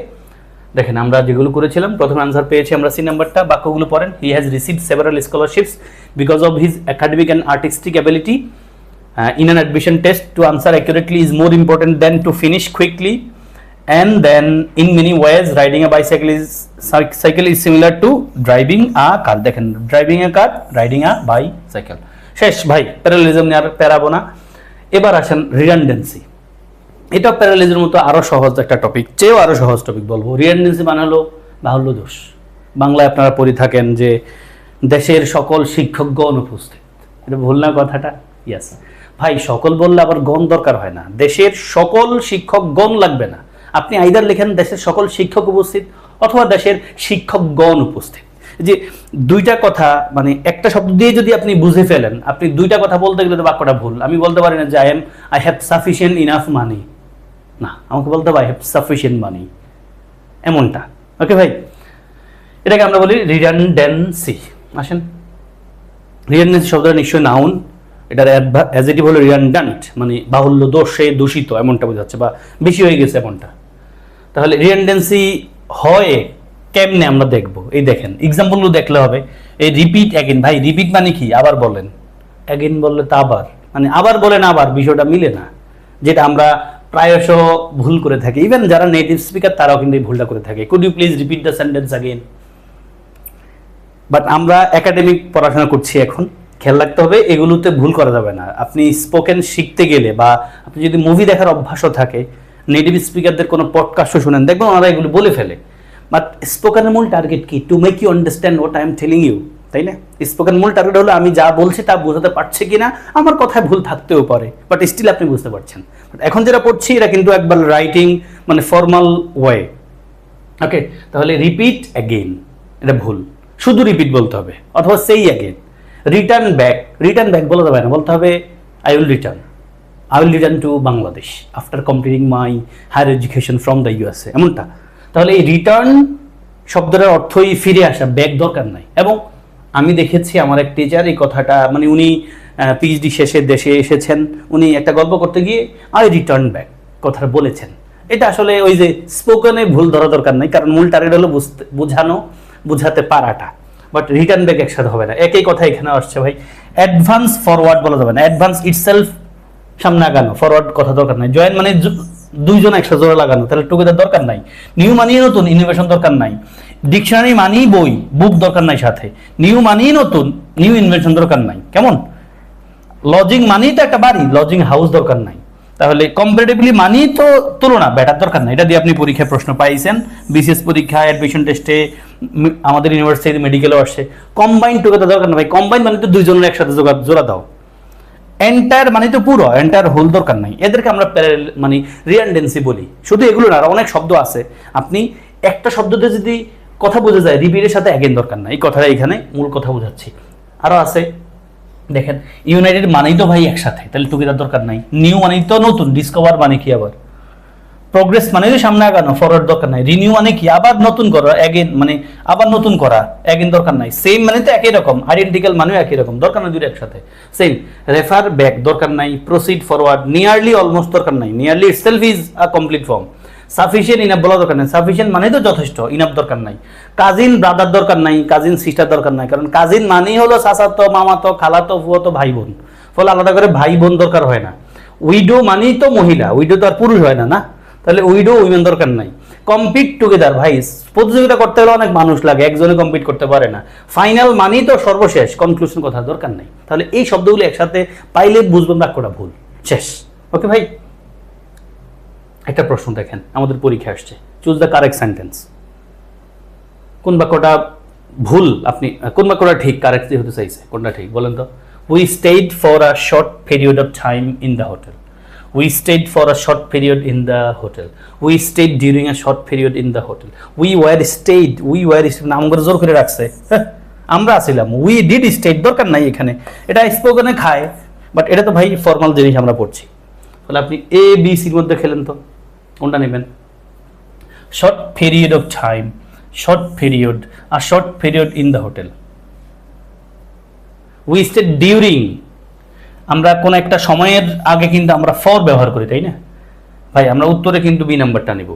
দেখেন আমরা যেগুলো করেছিলাম, প্রথম অ্যান্সার পেয়েছি আমরা সি নাম্বারটা। বাক্যগুলো পড়েন। He has received several scholarships because of his academic and artistic ability in an admission test. To answer accurately is more important than to finish quickly. And then in many ways riding a bicycle is similar to driving a car. দেখেন driving a car, riding a bicycle। শেষ ভাই, parallelism নিয়ে আর প্যারাবো না। এবার আসেন redundancy. এটা প্যারালেলিজমের মতো আরো সহজ একটা টপিক, চেয়েও আরো সহজ টপিক বলবো। রিডান্ডেন্সি মানে হলো বাহুল্য দোষ। বাংলায় আপনারা পড়ে থাকেন যে দেশের সকল শিক্ষকগণ উপস্থিত, এটা ভুল না কথাটা? ইয়েস ভাই, সকল বললে আবার গণ দরকার হয় না, দেশের সকল শিক্ষকগণ লাগবে না। আপনি আইদার লেখেন দেশের সকল শিক্ষক উপস্থিত অথবা দেশের শিক্ষকগণ উপস্থিত। যে দুইটা কথা মানে একটা শব্দ দিয়ে যদি আপনি বুঝে ফেলেন, আপনি দুইটা কথা বলতে গেলে তো বাক্যটা ভুল। আমি বলতে পারি না যে আই হ্যাভ সাফিসিয়েন্ট ইনাফ মানি, না, আমাকে বলতে হবে আই হ্যাভ সাফিসিয়েন্ট মানি, এমনটা। ওকে ভাই, এটাকে আমরা বলি রিডান্ডেন্সি। আসেন, রিডান্ডেন্সি শব্দটা নিশ্চয়ই নাউন, এটার অ্যাডজেক্টিভ হলো রিডান্ডেন্ট, মানে বাহুল্য, দোষে দূষিত এমনটা বোঝাচ্ছে, বা বেশি হয়ে গেছে এমনটা। তাহলে রিডান্ডেন্সি হয় কেমনে আমরা দেখবো, এই দেখেন এক্সাম্পলগুলো দেখলে হবে। এই রিপিট অ্যাগেন, ভাই রিপিট মানে কি? আবার বলেন। অ্যাগেন বললে তো আবার, মানে আবার বলেন আবার, বিষয়টা মিলে না, যেটা আমরা প্রায়শ ভুল করে থাকি। ইভেন যারা নেটিভ স্পিকার তারাও কিন্তু এই ভুলটা করে থাকে। Could you please repeat the sentence again? But আমরা একাডেমিক পড়াশোনা করছি এখন, খেয়াল রাখতে হবে এগুলোতে ভুল করা যাবে না। আপনি স্পোকেন শিখতে গেলে, বা আপনি যদি মুভি দেখার অভ্যাসও থাকে, নেটিভ স্পিকারদের কোনো পডকাস্টও শুনেন, দেখবেন ওনারা এগুলো বলে ফেলে। বাট স্পোকেনের মূল টার্গেট কি? To make you understand what I am telling you, তাই না? স্পোকেন মূল টার্গেট হলো আমি যা বলছি তা বোঝাতে পারছে কিনা, আমার কথায় ভুল থাকতেও পারে, বাট স্টিল আপনি বুঝতে পারছেন। বাট এখন যেটা পড়ছি এটা কিন্তু একবার রাইটিং, মানে ফর্মাল ওয়ে। ওকে, তাহলে রিপিট অ্যাগেন এটা ভুল, শুধু রিপিট বলতে হবে, অথবা সেই again. Return back, return back বলা যাবে না, বলতে হবে I will return to Bangladesh after completing my higher education from the USA, এমনটা। তাহলে এই রিটার্ন শব্দটার অর্থই ফিরে আসা, ব্যাক দরকার নাই। এবং আমি দেখেছি আমার এক টিচার এই কথাটা, মানে উনি পিএইচডি শেষে দেশে এসেছেন, উনি একটা গল্প করতে গিয়ে আই রিটার্ন ব্যাক কথাটা বলেছেন। এটা আসলে ওই যে স্পোকেনে ভুল ধরা দরকার নাই, কারণ মূল টার্গেট হলো বুঝাতে পারাটা। বাট রিটার্ন ব্যাক একসাথে হবে না, একই কথা এখানে আসছে ভাই। অ্যাডভান্স ফরওয়ার্ড বলা যাবে না, অ্যাডভান্স ইটসেলফ সামনে আগানো, ফরওয়ার্ড কথা দরকার নাই। জয়েন মানে দুইজন একসাথে জোড়া লাগানো, তাহলে টুগেদার দরকার নাই। নিউ মানেই নতুন, ইনোভেশন দরকার নাই। ডিকশনারি মানেই বই, বুক দরকার নাই সাথে। নিউ মানেই নতুন, নিউ ইনভেনশন দরকার নাই। কেমন? লজিং মানেই তো একটা বাড়ি, লজিং হাউস দরকার নাই। তাহলে কম্পারেটিভলি মানেই তো তুলনা, ব্যাটার দরকার নাই। এটা দিয়ে আপনি পরীক্ষায় প্রশ্ন পাইছেন, বিসিএস পরীক্ষা, অ্যাডমিশন টেস্টে, আমাদের ইউনিভার্সিটি মেডিকেলও আসছে। কম্বাইন টুগেদার দরকার না ভাই, কম্বাইন মানে তো দুইজনের একসাথে জোড়া দাও। এন্টায়ার মানে তো পুরো, এন্টায়ার হোল দরকার নাই। এদেরকে আমরা মানে রিডান্ডেন্সি বলি। শুধু এগুলো না, আর অনেক শব্দ আছে। আপনি একটা শব্দতে যদি কথা বোঝা যায়, রিপিটের সাথে অ্যাগেন দরকার নাই। এই কথাটা এখানে মূল কথা বোঝাচ্ছি। আরও আছে, দেখেন ইউনাইটেড মানেই তো ভাই একসাথে, তাহলে টুগেদার দরকার নাই। নিউ মানেই তো নতুন, ডিসকভার মানে কি আবার? প্রোগ্রেস মানে তো সামনে আগানো, ফরওয়ার্ড দরকার নাই। রিনিউ মানে কি? আবার নতুন করা, অ্যাগেন মানে আবার নতুন করা, অ্যাগেন দরকার নাই। সেম মানে তো একই রকম, আইডেন্টিক্যাল মানেও একই রকম, দরকার নাই দুটো একসাথে। সেম। রেফার ব্যাক দরকার নাই, প্রসিড ফরওয়ার্ড, নিয়ারলি অলমোস্ট দরকার নাই, nearly itself is a complete form. Sufficient enough বলা দরকার নাই, সাফিসিয়েন্ট মানে তো যথেষ্ট, ইনাফ দরকার নাই। কাজিন ব্রাদার দরকার নাই, কাজিন সিস্টার দরকার নাই, কারণ কাজিন মানেই হলো চাচাতো, মামাতো, খালাতো, ফুয়াতো, ভাই বোন, ফলে আলাদা করে ভাই বোন দরকার হয় না। উইডো মানেই তো মহিলা, উইডো তো আর পুরুষ হয় না, না? তাহলে উইডো উইমেন দরকার নাই। কম্পিট টুগেদার, ভাই প্রতিযোগিতা করতে হলে অনেক মানুষ লাগে, একজনে কম্পিট করতে পারে না। ফাইনাল মানেই তো সর্বশেষ, কনক্লুশন কথা দরকার নাই। তাহলে এই শব্দগুলো একসাথে পাইলে বুঝবেন বাক্যটা ভুল, শেষ। ওকে ভাই, একটা প্রশ্ন দেখেন, আমাদের পরীক্ষা আসছে, চুজ দ্য কারেক্ট সেন্টেন্স। কোন বাক্যটা ভুল, আপনি কোন বাক্যটা ঠিক, কারেক্ট হতে চাইছে, কোনটা ঠিক বলেন তো? We stayed for a short period of time in the hotel. We stayed for a short period in the hotel. We stayed during a short period in the hotel. We were নাম করে জোর করে রাখছে, আমরা আসিলাম। We did stay দরকার নাই এখানে, এটা স্পোকেনে খায়, বাট এটা তো ভাই ফর্মাল জিনিস আমরা পড়ছি। তাহলে আপনি এ বি সির মধ্যে খেলেন তো কোনটা নেবেন? Short period of time, short period, a short period in the hotel. We stayed during, আমরা কোন একটা সময়ের আগে কিন্তু আমরা ফর ব্যবহার করি, তাই না ভাই? আমরা উত্তরে কিন্তু বি নাম্বারটা নিব,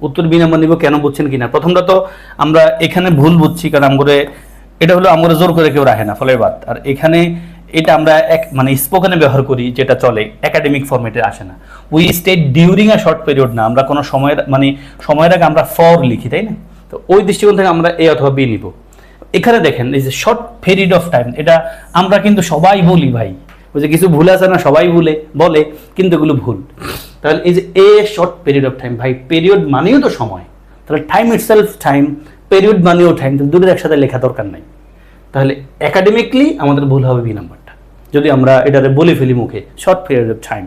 উত্তর বি নাম্বার নিব। কেন বুঝছেন কিনা? প্রথমটা তো আমরা এখানে ভুল বুঝছি, কারণ আমগরে এটা হলো আমরা জোর করে কেউ রাখে না, ফলে বাদ। আর এখানে এটা আমরা মানে স্পোকেনে ব্যবহার করি, যেটা চলে, একাডেমিক ফরম্যাটে আসে না। We stayed during a short period না, আমরা কোনো সময়ের মানে সময়ের আগে আমরা ফর লিখি, তাই না? তো ওই দৃষ্টিকোণ থেকে আমরা এ অথবা বি নিব। এখানে দেখেন এই যে শর্ট পিরিয়ড অফ টাইম, এটা আমরা কিন্তু সবাই বলি ভাই, ওই যে কিছু ভুল আছে না, সবাই বলে, কিন্তু এগুলো ভুল। তাহলে এই যে a short period of time, ভাই পিরিয়ড মানেও তো সময়, তাহলে টাইম ইটসেলফ টাইম, পিরিয়ড মানেও টাইম, দুটোর একসাথে লেখা দরকার নাই। তাহলে একাডেমিকলি আমাদের ভুল হবে বি নাম্বারটা, যদি আমরা এটারে বলে ফেলি মুখে, শর্ট পিরিয়ড অফ টাইম।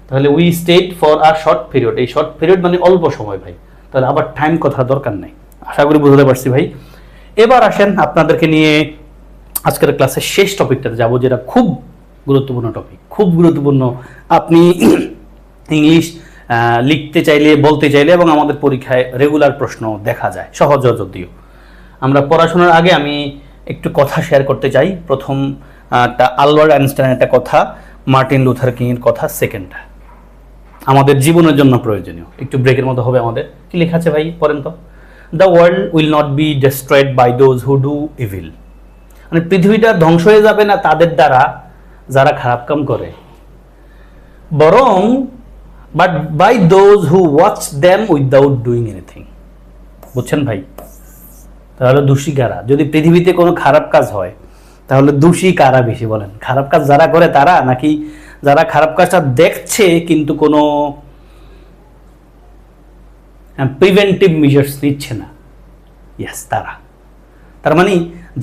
তাহলে we stayed for a short period, এই শর্ট পিরিয়ড মানে অল্প সময় ভাই, তাহলে আবার টাইম কথা দরকার নাই। আশা করি বুঝতে পারছি ভাই। এবার আসেন আপনাদেরকে নিয়ে আজকের ক্লাসের শেষ টপিকটাতে যাব, যেটা খুব গুরুত্বপূর্ণ টপিক, খুব গুরুত্বপূর্ণ। আপনি ইংলিশ লিখতে চাইলে, বলতে চাইলে, এবং আমাদের পরীক্ষায় রেগুলার প্রশ্ন দেখা যায়, সহজ যদিও। আমরা পড়াশোনার আগে আমি একটু কথা শেয়ার করতে চাই। প্রথম আলবার্ট আইনস্টাইনের একটা কথা, মার্টিন লুথার কিং এর কথা, সেকেন্ডটা আমাদের জীবনের জন্য প্রয়োজনীয়। একটু ব্রেকের মতো হবে আমাদের। কি লেখা আছে ভাই, পড়েন তো। The world will not be destroyed by those who do evil. মানে পৃথিবীটা ধ্বংস হয়ে যাবে না তাদের দ্বারা যারা খারাপ কাম করে, বরং but by those who watch them without doing anything. বুঝছেন ভাই? তাহলে দোষী কারা? যদি পৃথিবীতে কোনো খারাপ কাজ হয় তাহলে দোষী কারা বেশি বলেন? খারাপ কাজ যারা করে তারা, নাকি যারা খারাপ কাজটা দেখছে কিন্তু কোনো প্রিভেন্টিভ মেজার্স নিচ্ছে না? ইয়েস, তারা। তার মানে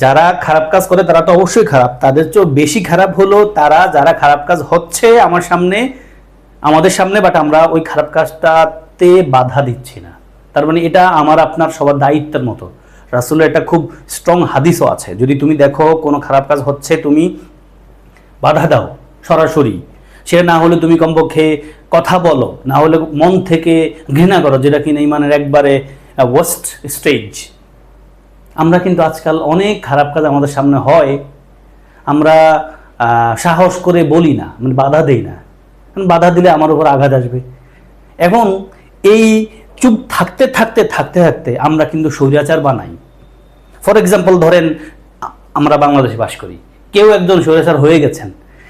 যারা খারাপ কাজ করে তারা তো অবশ্যই খারাপ, তাদের চেয়েও বেশি খারাপ হলো তারা যারা খারাপ কাজ হচ্ছে আমাদের সামনে, বাট আমরা ওই খারাপ কাজটাতে বাধা দিচ্ছি না। তার মানে এটা আমার আপনার সবার দায়িত্বের মতো। রাসূলের একটা খুব স্ট্রং হাদিসও আছে, যদি তুমি দেখো কোনো খারাপ কাজ হচ্ছে তুমি বাধা দাও সরাসরি, সেটা না হলে তুমি কমপক্ষে কথা বলো, না হলে মন থেকে ঘৃণা করো, যেটা কিনা ইমানের একবারে ওয়ার্স্ট স্টেজ। আমরা কিন্তু আজকাল অনেক খারাপ কাজ আমাদের সামনে হয়, আমরা সাহস করে বলি না, মানে বাধা দেই না, কারণ বাধা দিলে আমার উপর আঘাত আসবে। এখন এই চুপ থাকতে থাকতে থাকতে থাকতে আমরা কিন্তু স্বৈরাচার বানাই। ফর এক্সাম্পল ধরেন, আমরা বাংলাদেশে বাস করি, কেউ একজন স্বৈরাচার হয়ে গেছেন,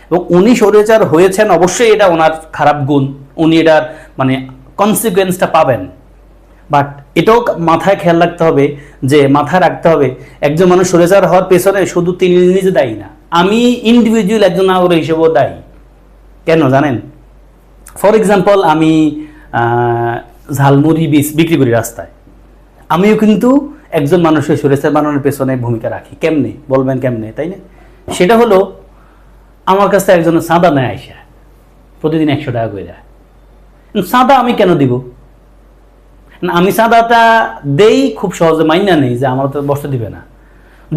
এবং উনি স্বৈরাচার হয়েছেন, অবশ্যই এটা ওনার খারাপ গুণ, উনি এটার মানে কনসিকুয়েন্সটা পাবেন। বাট এটাও মাথায় খেয়াল রাখতে হবে, যে মাথায় রাখতে হবে একজন মানুষ স্বৈরাচার হওয়ার পেছনে শুধু তিনি নিজে দায়ী না, আমি ইন্ডিভিজুয়াল একজন নাগরিক হিসেবেও দায়ী। কেন জানেন? ফর এক্সাম্পল, আমি ঝালমুড়ি বিক্রি করি রাস্তায়, আমিও কিন্তু একজন মানুষের স্বৈরাচার বানানোর পেছনে ভূমিকা রাখি। কেমনে বলবেন? কেমনে, তাই না? সেটা হলো, আমার কাছে একজনের চাঁদা নেয় আইসা, প্রতিদিন 100 টাকা করে দেয়। চাঁদা আমি কেন দিব? আমি চাঁদাটা দেই খুব সহজে, মাইনা নেই যে আমার তো বসতে দিবে না,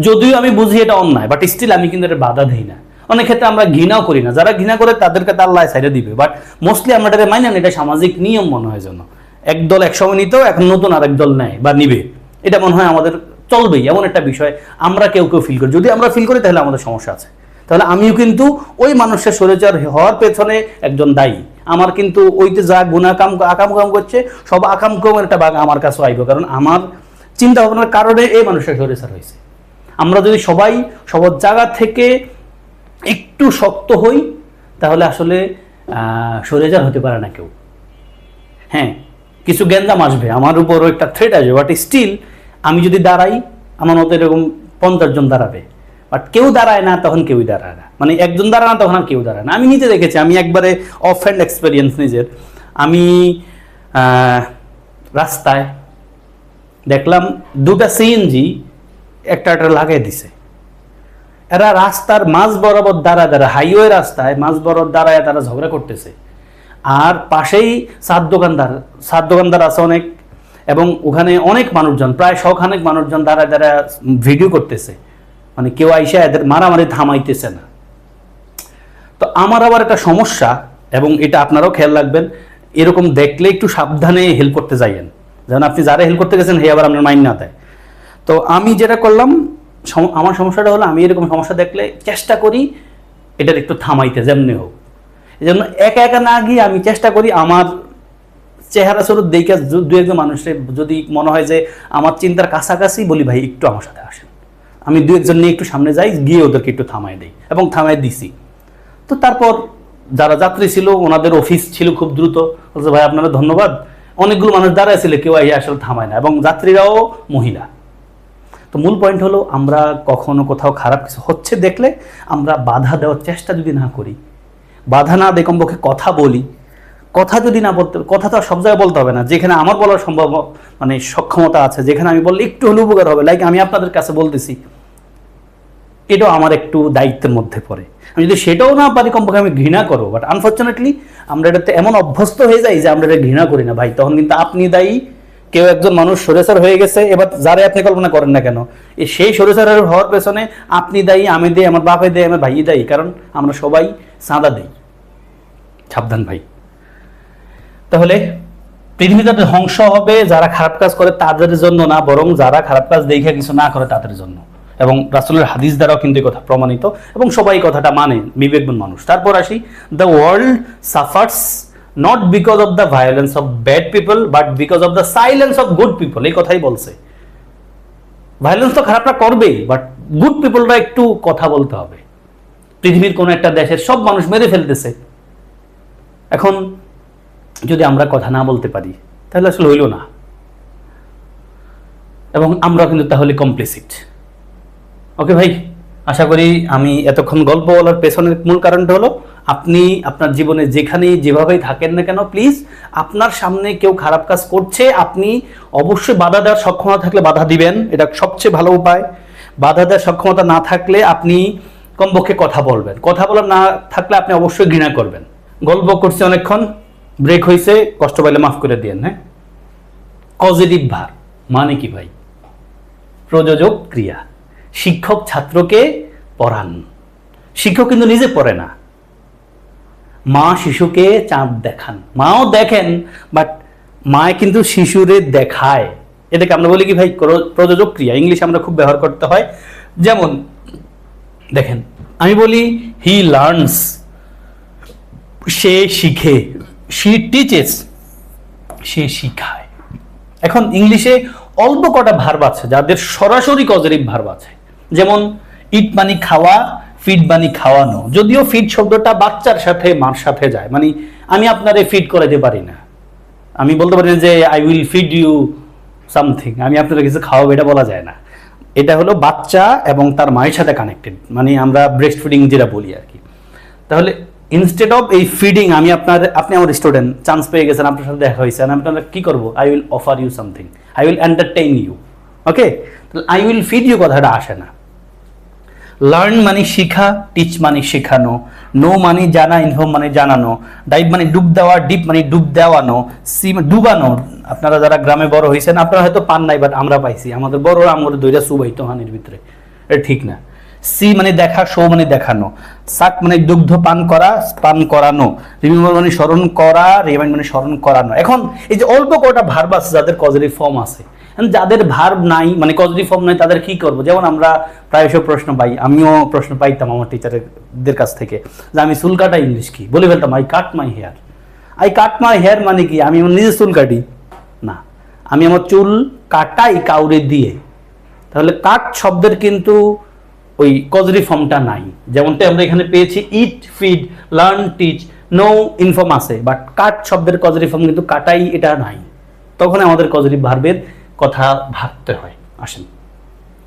যদিও আমি বুঝি এটা অন্যায়, বাট স্টিল আমি কিন্তু এটা বাধা দিই না। অনেক ক্ষেত্রে আমরা ঘৃণাও করি না, যারা ঘৃণা করে তাদেরকে তার আল্লাহ সাইডে দিবে, বাট মোস্টলি আমরা এটা মাইনা নেই, এটা সামাজিক নিয়ম মনে হয় যেন। একদল একসময় নিত, এখন নতুন আরেক দল নেয় বা নিবে, এটা মনে হয় আমাদের চলবেই, এমন একটা বিষয় আমরা কেউ ফিল করি। যদি আমরা ফিল করি তাহলে আমাদের সমস্যা আছে। তাহলে আমিও কিন্তু ওই মানুষের স্বৈরাচার হওয়ার পেছনে একজন দায়ী। আমার কিন্তু ওইতে যা আকাম কাম করছে, সব আকাম কামের একটা ভাগ আমার কাছে আইব, কারণ আমার চিন্তা ভাবনার কারণে এই মানুষের স্বৈরাচার হয়েছে। আমরা যদি সবাই সবার জায়গা থেকে একটু শক্ত হই, তাহলে আসলে স্বৈরাচার হতে পারে না কেউ। হ্যাঁ, কিছু গ্যাঞ্জাম আসবে, আমার উপরও একটা থ্রেট আসবে, বাট স্টিল আমি যদি দাঁড়াই, আমার মতো এরকম 50 জন দাঁড়াবে, বাট কেউ দাঁড়ায় না, তখন কেউই দাঁড়ায় না। মানে একজন দাঁড়ায় না, তখন আর কেউ দাঁড়ায় না। আমি নিজে দেখেছি, আমি একবারে অফ হ্যান্ড এক্সপিরিয়েন্স নিজের। আমি রাস্তায় দেখলাম 2টা সিএনজি একটা লাগাই দিছে। এরা রাস্তার মাঝ বরাবর দাঁড়া হাইওয়ে রাস্তায় মাঝ বরাবর দাঁড়ায় তারা ঝগড়া করতেছে, আর পাশেই সাত দোকানদার আছে অনেক, এবং ওখানে অনেক মানুষজন, প্রায় 100 মানুষজন দাঁড়ায় ভিডিও করতেছে। মানে কেউ আইসা এদের মারামারি থামাইতেছে না। তো আমার আবার একটা সমস্যা, এবং এটা আপনারাও খেয়াল রাখবেন, এরকম দেখলে একটু সাবধানে হেল্প করতে যাইয়েন, যেন আপনি যারা হেল্প করতে গেছেন হে আবার আপনার মাইন্ড না দেয়। তো আমি যেটা করলাম, আমার সমস্যাটা হলো, আমি এরকম সমস্যা দেখলে চেষ্টা করি এটার একটু থামাইতে, যেমনি হোক। এই জন্য একা একা না গিয়ে আমি চেষ্টা করি আমার চেহারা স্বরূপ দেখে 2-1 মানুষের যদি মনে হয় যে আমার চিন্তার কাছাকাছি, বলি ভাই একটু আমার সাথে আসেন, আমি 2-1 নিয়ে একটু সামনে যাই, গিয়ে ওদেরকে একটু থামাই দিই, এবং থামাই দিছি। তো তারপর যারা যাত্রী ছিল, ওনাদের অফিস ছিল খুব দ্রুত, বলছে ভাই আপনারা ধন্যবাদ, অনেকগুলো মানুষ দাঁড়ায় ছিল, কেউ আসলে থামায় না, এবং যাত্রীরাও মহিলা। তো মূল পয়েন্ট হলো, আমরা কখনো কোথাও খারাপ কিছু হচ্ছে দেখলে আমরা বাধা দেওয়ার চেষ্টা যদি না করি, বাধা না দিয়ে কমপক্ষে কথা বলি। কথা যদি না বলতে, কথা তো সব জায়গায় বলতে হবে না, যেখানে আমার বলার সম্ভব মানে সক্ষমতা আছে, যেখানে আমি বললে একটু হলে উপকার হবে, লাইক আমি আপনাদের কাছে বলতেছি, এটাও আমার একটু দায়িত্বের মধ্যে পড়ে। আমি যদি সেটাও না পারি, কমপক্ষে আমি ঘৃণা করবো। বাট আনফর্চুনেটলি আমরা এটাতে এমন অভ্যস্ত হয়ে যাই যে আমরা এটা ঘৃণা করি না ভাই, তখন কিন্তু আপনি দায়ী, কেউ একজন মানুষ সরেসার হয়ে গেছে, এবার যারে আপনি কল্পনা করেন না কেন, সেই সরেসার হওয়ার পেছনে আপনি দায়ী, আমি দেই, আমার বাপে দেয়, আমার ভাই দায়ী, কারণ আমরা সবাই চাঁদা দেই। সাবধান ভাই। তাহলে পৃথিবীতে ধ্বংস হবে যারা খারাপ কাজ করে তাদের জন্য না, বরং যারা খারাপ কাজ দেখে কিছু না করে তাদের জন্য। এবং রাসূলের হাদিস দ্বারাও কিন্তু এই কথা প্রমাণিত, এবং সবাই কথাটা মানে, বিবেকবান মানুষ। তারপর আসি, the world suffers not because of the violence of bad people but because of the silence of good people. এই কথাই বলছে। ভায়োলেন্স তো খারাপরা করবেই, বাট গুড পিপলরা একটু কথা বলতে হবে। পৃথিবীর কোন একটা দেশের সব মানুষ মেরে ফেলতেছে, এখন যদি আমরা কথা না বলতে পারি তাহলে আসলে হইল না, এবং আমরা কিন্তু তাহলে কমপ্লিসিট। ওকে ভাই, আশা করি আমি এতক্ষণ গল্প বলার পেছনের মূল কারণটা হলো, আপনি আপনার জীবনে যেখানেই যেভাবেই থাকেন না কেন, প্লিজ আপনার সামনে কেউ খারাপ কাজ করছে, আপনি অবশ্যই বাধা দেওয়ার সক্ষমতা থাকলে বাধা দিবেন, এটা সবচেয়ে ভালো উপায়। বাধা দেওয়ার সক্ষমতা না থাকলে আপনি কমপক্ষে কথা বলবেন, কথা বলার না থাকলে আপনি অবশ্যই ঘৃণা করবেন। গল্প করছি অনেকক্ষণ, ব্রেক হয়েছে, কষ্ট পাইলে মাফ করে দিয়েন। হ্যাঁ, পজিটিভ ভার মানে কি ভাই? প্রযোজক ক্রিয়া। শিক্ষক ছাত্রকে পড়ান, শিক্ষক কিন্তু নিজে পড়ে না। মা শিশুকে চাঁদ দেখান, মাও দেখেন, বাট মায় কিন্তু শিশুরে দেখায়। এটাকে আমরা বলি কি ভাই? প্রযোজক ক্রিয়া। ইংলিশ আমরা খুব ব্যবহার করতে হয়। যেমন দেখেন, আমি বলি হি লার্নস, সে শিখে, শি টিচেস, সে শিখায়। এখন ইংলিশে অল্প কটা ভার্ব আছে যাদের সরাসরি পজিটিভ ভার্ব আছে, যেমন ইট মানে খাওয়া, ফিড মানে খাওয়ানো। যদিও ফিড শব্দটা বাচ্চার সাথে মার সাথে যায়, মানে আমি আপনারে ফিড করাতে পারি না, আমি বলতে পারি না যে I will feed you something, আমি আপনারা কিছু খাওয়াবো, এটা বলা যায় না। এটা হলো বাচ্চা এবং তার মায়ের সাথে কানেক্টেড, মানে আমরা ব্রেস্ট ফিডিং যেটা বলি আর কি। তাহলে ইনস্টেড অফ এই ফিডিং, আপনি আমার স্টুডেন্ট, চান্স পেয়ে গেছেন, আপনার সাথে দেখা হয়েছে, আমি আপনারা কি করবো? I will offer you something, I will entertain you. Okay, তাহলে আই উইল ফিড ইউ কথাটা আসে না। লার্ন মানে শিখা, টিচ মানে শেখানো, নো মানে জানা, ইনফর্ম মানে জানানো, ডাইভ মানে ডুব দেওয়া, ডিপ মানে ডুব দেওয়ানো, সি ডুবানো। আপনারা যারা গ্রামে বড় হয়েছেন আপনারা হয়তো পান নাই, বাট আমরা পাইছি, আমাদের বড়রা আমাদের দইটা সুবাইতো হানির ভিতরে, এটা ঠিক না। সি মানে দেখা, শো মানে দেখানো, সাক মানে দুগ্ধ পান করা, পান করানো, রিমেম্বার মানে স্মরণ করা, রিমাইন্ড মানে স্মরণ করানো। এখন এই যে অল্প কটা ভার্ব আছে যাদের কজেটিভ ফর্ম আছে, যাদের ভার্ব নাই মানে কজেটিভ ফর্ম নাই, তাদের কি করব? যেমন আমরা প্রায়শই প্রশ্ন পাই, আমিও প্রশ্ন পাইতাম আমার টিচারদের কাছ থেকে, যে আমি চুল কাটা ইংলিশ কি? বলে ফেলতাম I cut my hair. I cut my hair মানে কি? আমি আমার নিজে চুল কাটি না, আমি আমার চুল কাটাই কাউরে দিয়ে। তাহলে কাট শব্দের কিন্তু ওই কজেটিভ ফর্মটা নাই, যেমনটা আমরা এখানে পেয়েছি eat, feed, learn, teach, know, inform আছে, বাট কাট শব্দের কজেটিভ ফর্ম কিন্তু কাটাই এটা নাই। তখন আমাদের কজেটিভ ভার্বের কথা ভাবতে হয়। আসেন,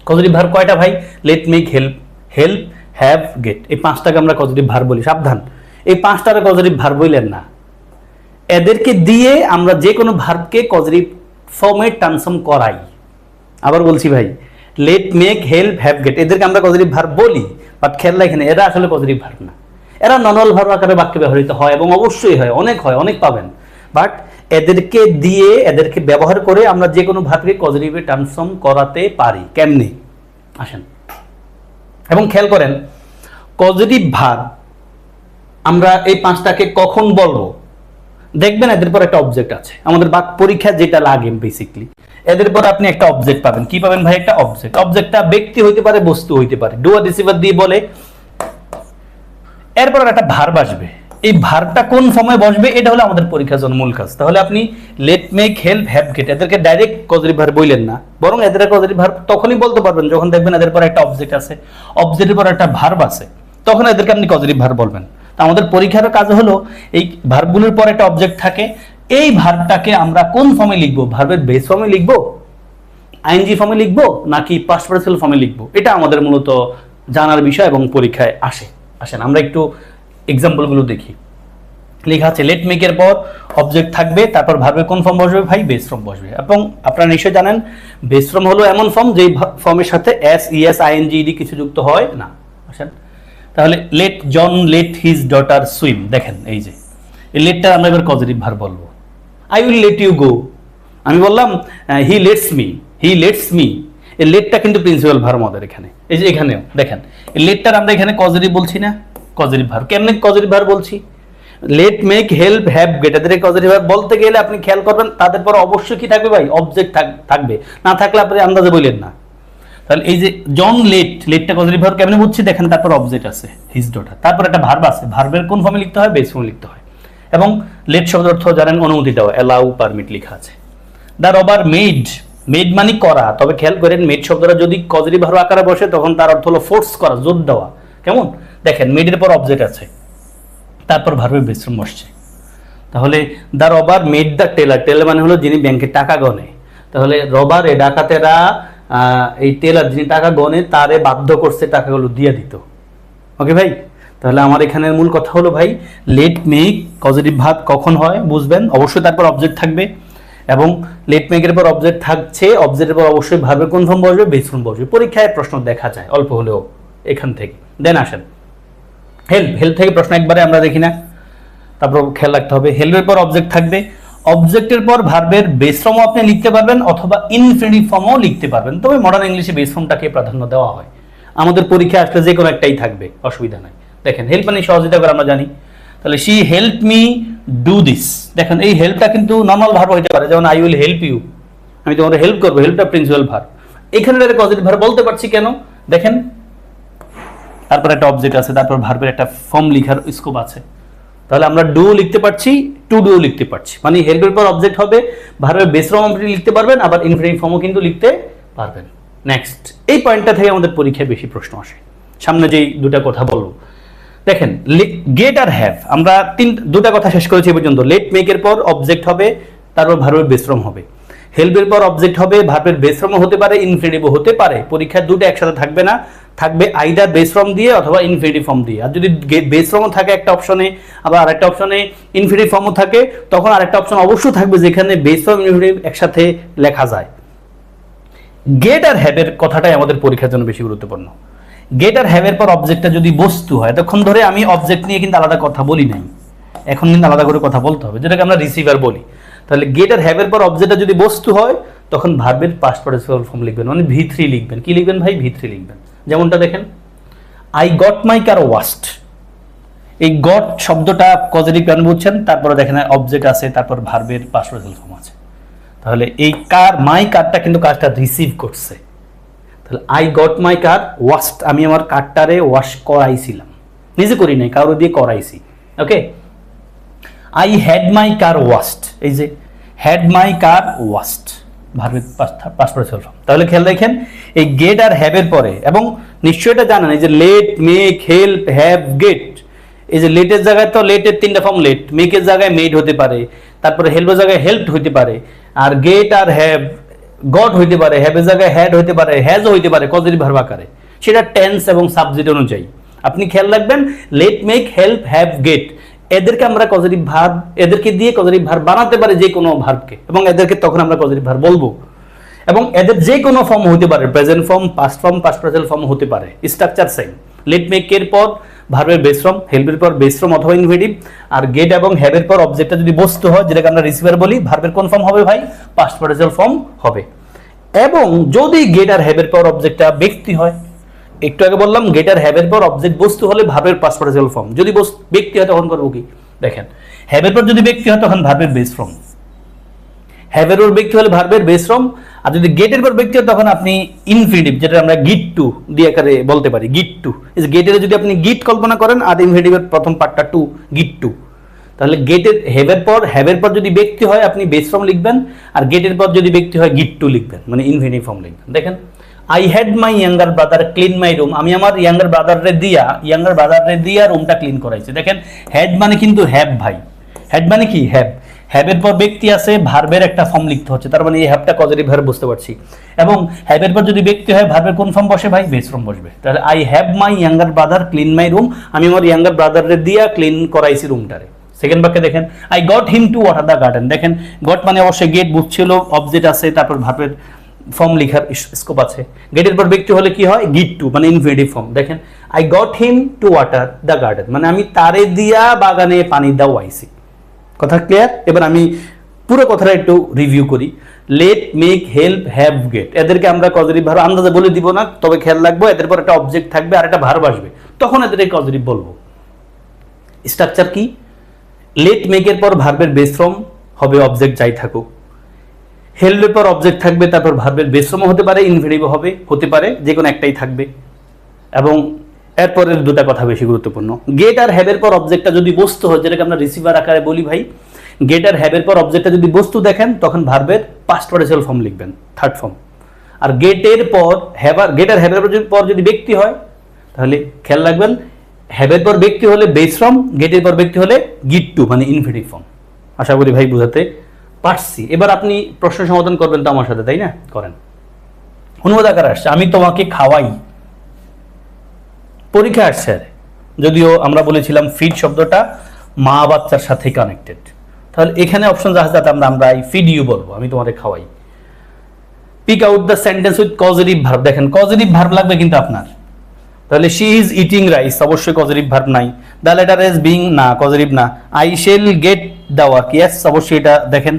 কজেটিভ ভার্ব কয়টা ভাই? Let, make, help, help, have, get, এই পাঁচটাকে আমরা পজিটিভ ভার্ব বলি। সাবধান, এই পাঁচটারে পজিটিভ ভার্ব বললেন না, এদেরকে দিয়ে আমরা যে কোনো ভার্বকে পজিটিভ ফর্মে ট্রান্সফর্ম করাই। আবার বলছি ভাই, let, make, help, have, get, এদেরকে আমরা পজিটিভ ভার্ব বলি, বাট খেয়াল রাখেন এরা আসলে পজিটিভ ভার্ব না, এরা নর্মাল ভার্ব আকারে বাক্যে ব্যবহৃত হয় এবং অবশ্যই হয়, অনেক পাবেন, বাট এদেরকে দিয়ে, এদেরকে ব্যবহার করে আমরা যে কোনো ভার্বকে পজিটিভে ট্রান্সফর্ম করাতে পারি। কেমনে? আসেন, এবং খেয়াল করেন পজিটিভ ভার্ব আমরা এই পাঁচটাকে কখন বলবো? দেখবেন এদের পর একটা অবজেক্ট আছে, আমাদের বাক পরীক্ষা যেটা লাগে বেসিকলি, এদের পর আপনি একটা অবজেক্ট পাবেন। কি পাবেন ভাই? একটা অবজেক্ট। অবজেক্টটা ব্যক্তি হইতে পারে, বস্তু হইতে পারে, ডুয়ার রিসিভার দিয়ে বলে। এরপর একটা ভার্ব আসবে, এই ভার্বটা কোন ফর্মে বসবে এটা হলো আমাদের পরীক্ষার জন্য মূল কাজ। তাহলে আপনি let, make, help, have, get এদেরকে ডাইরেক্ট পজিটিভ ভার্ব বললেন না, বরং এদের পজিটিভ ভার্ব তখনই বলতে পারবেন যখন দেখবেন এদের পর একটা অবজেক্ট আছে, অবজেক্টের পর একটা ভার্ব আছে, তখন এদেরকে আপনি পজিটিভ ভার্ব বলবেন। তো আমাদের পরীক্ষার কাজ হলো এই ভার্বগুলোর পর একটা অবজেক্ট থাকে, এই ভার্বটাকে আমরা কোন ফর্মে লিখবো? ভার্বের বেস ফর্মে লিখবো, আইএনজি ফর্মে লিখবো, নাকি পাস্ট পার্টিসিপল ফর্মে লিখবো? এটা আমাদের মূলত জানার বিষয় এবং পরীক্ষায় আসে। আসেন আমরা একটু এক্সাম্পলগুলো দেখি। লেখা আছে লেট, মেকের পর অবজেক্ট থাকবে, তারপর ভার্বের কোন ফর্ম বসবে ভাই? বেস ফর্ম বসবে। এবং আপনারা নিশ্চয়ই জানেন বেস ফর্ম হলো এমন ফর্ম যেই ফর্মের সাথে এস, ইএস, আইএনজি, ইডি কিছু যুক্ত হয় না। আসেন তাহলে let John let his daughter swim, দেখেন এই যে এই লেটটা আমরা এবার পজিটিভ ভার্ব বলবো। I will let you go, আমি বললাম হি লেটস মি, এই লেটটা কিন্তু প্রিন্সিপাল ভার্ব আমাদের এখানে। এই যে এখানেও দেখেন এই লেটটার আমরা এখানে কজেটিভ বলছি না, কজেটিভ ভার্ব। কেমনে কজেটিভ ভার্ব বলছি? Let, make, help, have, get, এদের কজেটিভ ভার্ব বলতে গেলে আপনি খেয়াল করবেন তাদের পর অবশ্যই কি থাকবে ভাই? অবজেক্ট থাকবে, না থাকলে আপনি আন্দাজে বললেন না। তাহলে এই যে জন লেটটা কজেটিভ ভার্ব কেমনে বুঝছি দেখেন, তারপর অবজেক্ট আছে হিজ ডটার, তারপর একটা ভার্ব আছে, ভার্বের কোন ফর্মে লিখতে হয়? বেস ফর্মে লিখতে হয়। এবং লেট শব্দের অর্থ জানেন অনুমতি দেওয়া, অ্যালাউ, পারমিট লেখা আছে। দ্য রবার মেড মানে করা, তবে খেয়াল করেন মেড শব্দটা যদি কজেটিভ ভার্ব আকারে বসে তখন তার অর্থ হলো ফোর্স করা, জোর দেওয়া। কেমন? দেখেন মেডের পর অবজেক্ট আছে, তারপর ভার্বের বেস ফর্ম বসছে। তাহলে the robber made the tailor, tailor মানে হলো যিনি ব্যাংকে টাকা গণে। তাহলে রবার এ ডাকাতেরা এই টেলার যিনি টাকা গণে তারে বাধ্য করছে টাকাগুলো দিয়ে দিত। ওকে ভাই, তাহলে আমার এখানের মূল কথা হলো ভাই লেট মেক পজিটিভ ভার্ব কখন হয় বুঝবেন, অবশ্যই তারপর অবজেক্ট থাকবে, এবং লেট মেকের পর অবজেক্ট থাকছে, অবজেক্টের পর অবশ্যই ভার্বের কোন ফর্ম বসবে? বেস ফর্ম বসবে। পরীক্ষায় প্রশ্ন দেখা যায় অল্প হলেও এখান থেকে। দেন আসেন হেল্প থেকে প্রশ্ন একবারে আমরা দেখি না, তারপর খেয়াল রাখতে হবে হেল্পের পর অবজেক্ট থাকবে, অবজেক্টের পর ভার্বের বেস ফর্মও আপনি লিখতে পারবেন অথবা ইনফিনিটিভ ফর্মও লিখতে পারবেন, তবে মডার্ন ইংলিশে বেস ফর্মটাকে প্রাধান্য দেওয়া হয়। আমাদের পরীক্ষা আসলে যে কোনো একটাই থাকবে, অসুবিধা নাই। দেখেন হেল্প মানে সহযোগিতা করে আমরা জানি, তাহলে she help me do this. দেখেন এই হেল্পটা কিন্তু নর্মাল ভার্ব হতে পারে, যেমন আই উইল হেল্প ইউ, আমি তোমাদের হেল্প করবো, হেল্পটা প্রিন্সিপাল ভার্ব। এখানে পজিটিভ ভার্ব বলতে পারছি কেন? দেখেন তারপর একটা অবজেক্ট আছে, তারপর ভার্বের একটা ফর্ম লিখার স্কোপ আছে। তাহলে আমরা ডু লিখতে পারছি, টু ডু লিখতে পারছি, মানে হেল্পের পর অবজেক্ট হবে, ভার্বের বেস ফর্ম আপনি লিখতে পারবেন, আবার ইনফিনিটিভ ফর্মও কিন্তু লিখতে পারবেন। নেক্সট, এই পয়েন্টটা থেকে আমাদের পরীক্ষায় বেশি প্রশ্ন আসে। সামনে যেই দুটা কথা বলবো, দেখেন গেট আর হ্যাভ, আমরা দুটা কথা শেষ করেছি এই পর্যন্ত। লেট মেকের পর অবজেক্ট হবে, তারপর ভার্বের বেস ফর্ম হবে। হেল্পের পর অবজেক্ট হবে, ভার্বের বেস ফর্মও হতে পারে, ইনফিনিটিভও হতে পারে। পরীক্ষায় দুটো একসাথে থাকবে না, থাকবে আইদার বেস ফর্ম দিয়ে অথবা ইনফিনিটিভ ফর্ম দিয়ে। আর যদি বেস ফর্মও থাকে একটা অপশনে, আবার আরেকটা অপশনে ইনফিনিটিভ ফর্মও থাকে, তখন আরেকটা অপশন অবশ্যই থাকবে যেখানে বেস ফর্ম ইনফিনিটিভ একসাথে লেখা যায়। গেট আর হ্যাভের কথাটাই আমাদের পরীক্ষার জন্য বেশি গুরুত্বপূর্ণ। গেট আর হ্যাভের পর অবজেক্টটা যদি বস্তু হয়, এতক্ষণ ধরে আমি অবজেক্ট নিয়ে কিন্তু আলাদা কথা বলি নাই, এখন কিন্তু আলাদা করে কথা বলতে হবে, যেটাকে আমরা রিসিভার বলি। তাহলে গেট আর হ্যাভের পর অবজেক্টটা যদি বস্তু হয় তখন ভার্বের পাস্ট পার্টিসিপল ফর্ম লিখবেন, মানে V3 লিখবেন। কি লিখবেন ভাই? V3 লিখবেন। যেমনটা দেখেন I got my car washed, এই গট শব্দটা পজিটিভ কেন বুঝছেন? তারপরে দেখেন অবজেক্ট আছে, তারপর ভার্বের পাস্ট পার্টিসিপল ফর্ম আছে। তাহলে এই কার, মাই কারটা কিন্তু কাজটা রিসিভ করছে। তাহলে I got my car washed, আমি আমার কারটারে ওয়াশ করাইছিলাম, নিজে করি নাই, কারো দিয়ে করাইছি। Okay, I had my car washed, এই যে হ্যাড মাই কার ওয়াস্ট, ভার্বের পাস্ট পার্টিসিপল ফর্ম। তাহলে খেয়াল রাখেন এই গেট আর হ্যাভের পরে, এবং নিশ্চয়ই এটা জানেন এই যে let, make, help, have, get, এই যে লেটের জায়গায় তো লেটের তিনটা ফর্ম, লেট, মেকের জায়গায় মেড হতে পারে, তারপরে হেল্পের জায়গায় হেল্পড হতে পারে, আর গেট আর হ্যাভ গট হইতে পারে, হ্যাভের জায়গায় হ্যাড হইতে পারে, হ্যাজও হইতে পারে পজিটিভ ভার্ব আকারে, সেটা টেন্স এবং সাবজেক্ট অনুযায়ী। আপনি খেয়াল রাখবেন let, make, help, have, get, এদেরকে আমরা পজিটিভ ভার্ব, এদেরকে দিয়ে পজিটিভ ভার্ব বানাতে পারে যে কোনো ভার্বকে, এবং এদেরকে তখন আমরা পজিটিভ ভার্ব বলবো। এবং এদের যে কোনো ফর্ম হতে পারে, present form, past form, past participle form হতে পারে, স্ট্রাকচার সেম। লেট মেকের পর ভার্বের বেস ফর্ম, হেল্পের পর বেস ফর্ম অথবা ইনফিনিটিভ, আর গেট এবং হ্যাভের পর অবজেক্টটা যদি বস্তু হয়, যেটাকে আমরা রিসিভার বলি, ভার্বের কোন ফর্ম হবে ভাই? পাস্ট পার্টিসিপল ফর্ম হবে। এবং যদি গেট আর হ্যাভের পর অবজেক্টটা ব্যক্তি হয়, একটু আগে বললাম গেট আর হ্যাভের পর অবজেক্ট বস্তু হলে ভার্বের পাস্ট পার্টিসিপল ফর্ম, যদি ব্যক্তি হয় তখন করবো কি? দেখেন হ্যাভের পর যদি ব্যক্তি হয় তখন ভার্বের বেস ফর্ম, হ্যাভের পর ব্যক্তি হলে ভার্বের বেস ফর্ম, আর যদি গেটের পর ব্যক্তি হয় তখন আপনি ইনফিনিটিভ, যেটা আমরা গিট টু দিয়ে আকারে বলতে পারি, গিট টু। গেটের যদি আপনি গিট কল্পনা করেন আর ইনফিনিটিভের প্রথম পার্টটা টু, গিট টু, তাহলে গেটের হ্যাভের পর যদি ব্যক্তি হয় আপনি বেস ফর্ম লিখবেন, আর গেটের পর যদি ব্যক্তি হয় গিট টু লিখবেন, মানে ইনফিনিটিভ ফর্ম লিখবেন। দেখেন I had my younger brother clean my room, আমি আমার ইয়াঙ্গার ব্রাদাররে দিয়া রুমটা ক্লিন করাইছি। দেখেন হ্যাড মানে কিন্তু হ্যাভ ভাই, হ্যাড মানে কি? হ্যাভ। হ্যাভের পর ব্যক্তি আছে, ভার্বের একটা ফর্ম লিখতে হচ্ছে, তার মানে এই হ্যাভটা পজিটিভ ভার্ব বুঝতে পারছি। এবং হ্যাভের পর যদি ব্যক্তি হয় ভার্বের কোন ফর্ম বসে ভাই? বেস ফর্ম বসবে। তাহলে I have my younger brother clean my room, আমি আমার ইয়াঙ্গার ব্রাদাররে দিয়া ক্লিন করাইছি রুমটারে। সেকেন্ড বাক্যে দেখেন I goat him to water the garden, দেখেন গট মানে অবশ্যই গেট বুঝছিল, অবজেক্ট আছে, তারপর ভার্বের ফর্ম লিখার স্কোপ আছে। গেটের পর ব্যক্তি হলে কি হয়? গিট টু, মানে ইনফিনিটিভ ফর্ম। দেখেন I goat him to water the garden, মানে আমি তারে দিয়া বাগানে পানি দাওয়াইছি। কথা ক্লিয়ার? এবার আমি পুরো কথাটা একটু রিভিউ করি। Let, make, help, have, get, এদেরকে আমরা কজেটিভ ভার্ব আন্দাজে বলে দিব না, তবে খেয়াল রাখবো এদের পর একটা অবজেক্ট থাকবে আর একটা ভার্ব আসবে, তখন এদেরকে কজেটিভ বলবো। স্ট্রাকচার কি? লেট মেকের পর ভার্বের বেস ফর্ম হবে অবজেক্ট যাই থাকুক, হেল্পের পর অবজেক্ট থাকবে, তারপর ভার্বের বেস ফর্ম হতে পারে, ইনফিনিটিভ হবে, হতে পারে, যে কোনো একটাই থাকবে। এবং এরপরের দুটা কথা বেশি গুরুত্বপূর্ণ, গেট আর হ্যাভের পর অবজেক্টটা যদি বস্তু হয়, যেটাকে আমরা রিসিভার আকারে বলি ভাই, গেট আর হ্যাভের পর অবজেক্টটা যদি বস্তু দেখেন তখন ভার্বের পাস্ট পার্টিসিপাল ফর্ম লিখবেন, থার্ড ফর্ম। আর গেটের পর গেট আর হ্যাভের পর যদি ব্যক্তি হয় তাহলে খেয়াল রাখবেন হ্যাভের পর ব্যক্তি হলে বেস ফর্ম, গেটের পর ব্যক্তি হলে গিট টু মানে ইনফিনিটিভ ফর্ম। আশা করি ভাই বুঝাতে পারছি। এবার আপনি প্রশ্ন সমাধান করবেন তো আমার সাথে, তাই না? করেন। অনুবাদ আকার আসছে, আমি তোমাকে খাওয়াই, পরীক্ষা আসছে। যদিও আমরা বলেছিলাম ফিড শব্দটা মা বাচ্চার সাথে কানেক্টেড, তাহলে এখানে অপশন আছে আমরা আই ফিড ইউ বলবো, আমি তোমাকে খাওয়াই। Pick out the sentence with causative verb, দেখেন কজেটিভ ভার্ব লাগবে কিন্তু আপনার, তাহলে শি ইজ ইটিং রাইস, অবশ্যই কজেটিভ ভার্ব নাই। দ্য লেটার ইজ বিং, না কজেটিভ না। I shall get the work, yes অবশ্যই এটা দেখেন।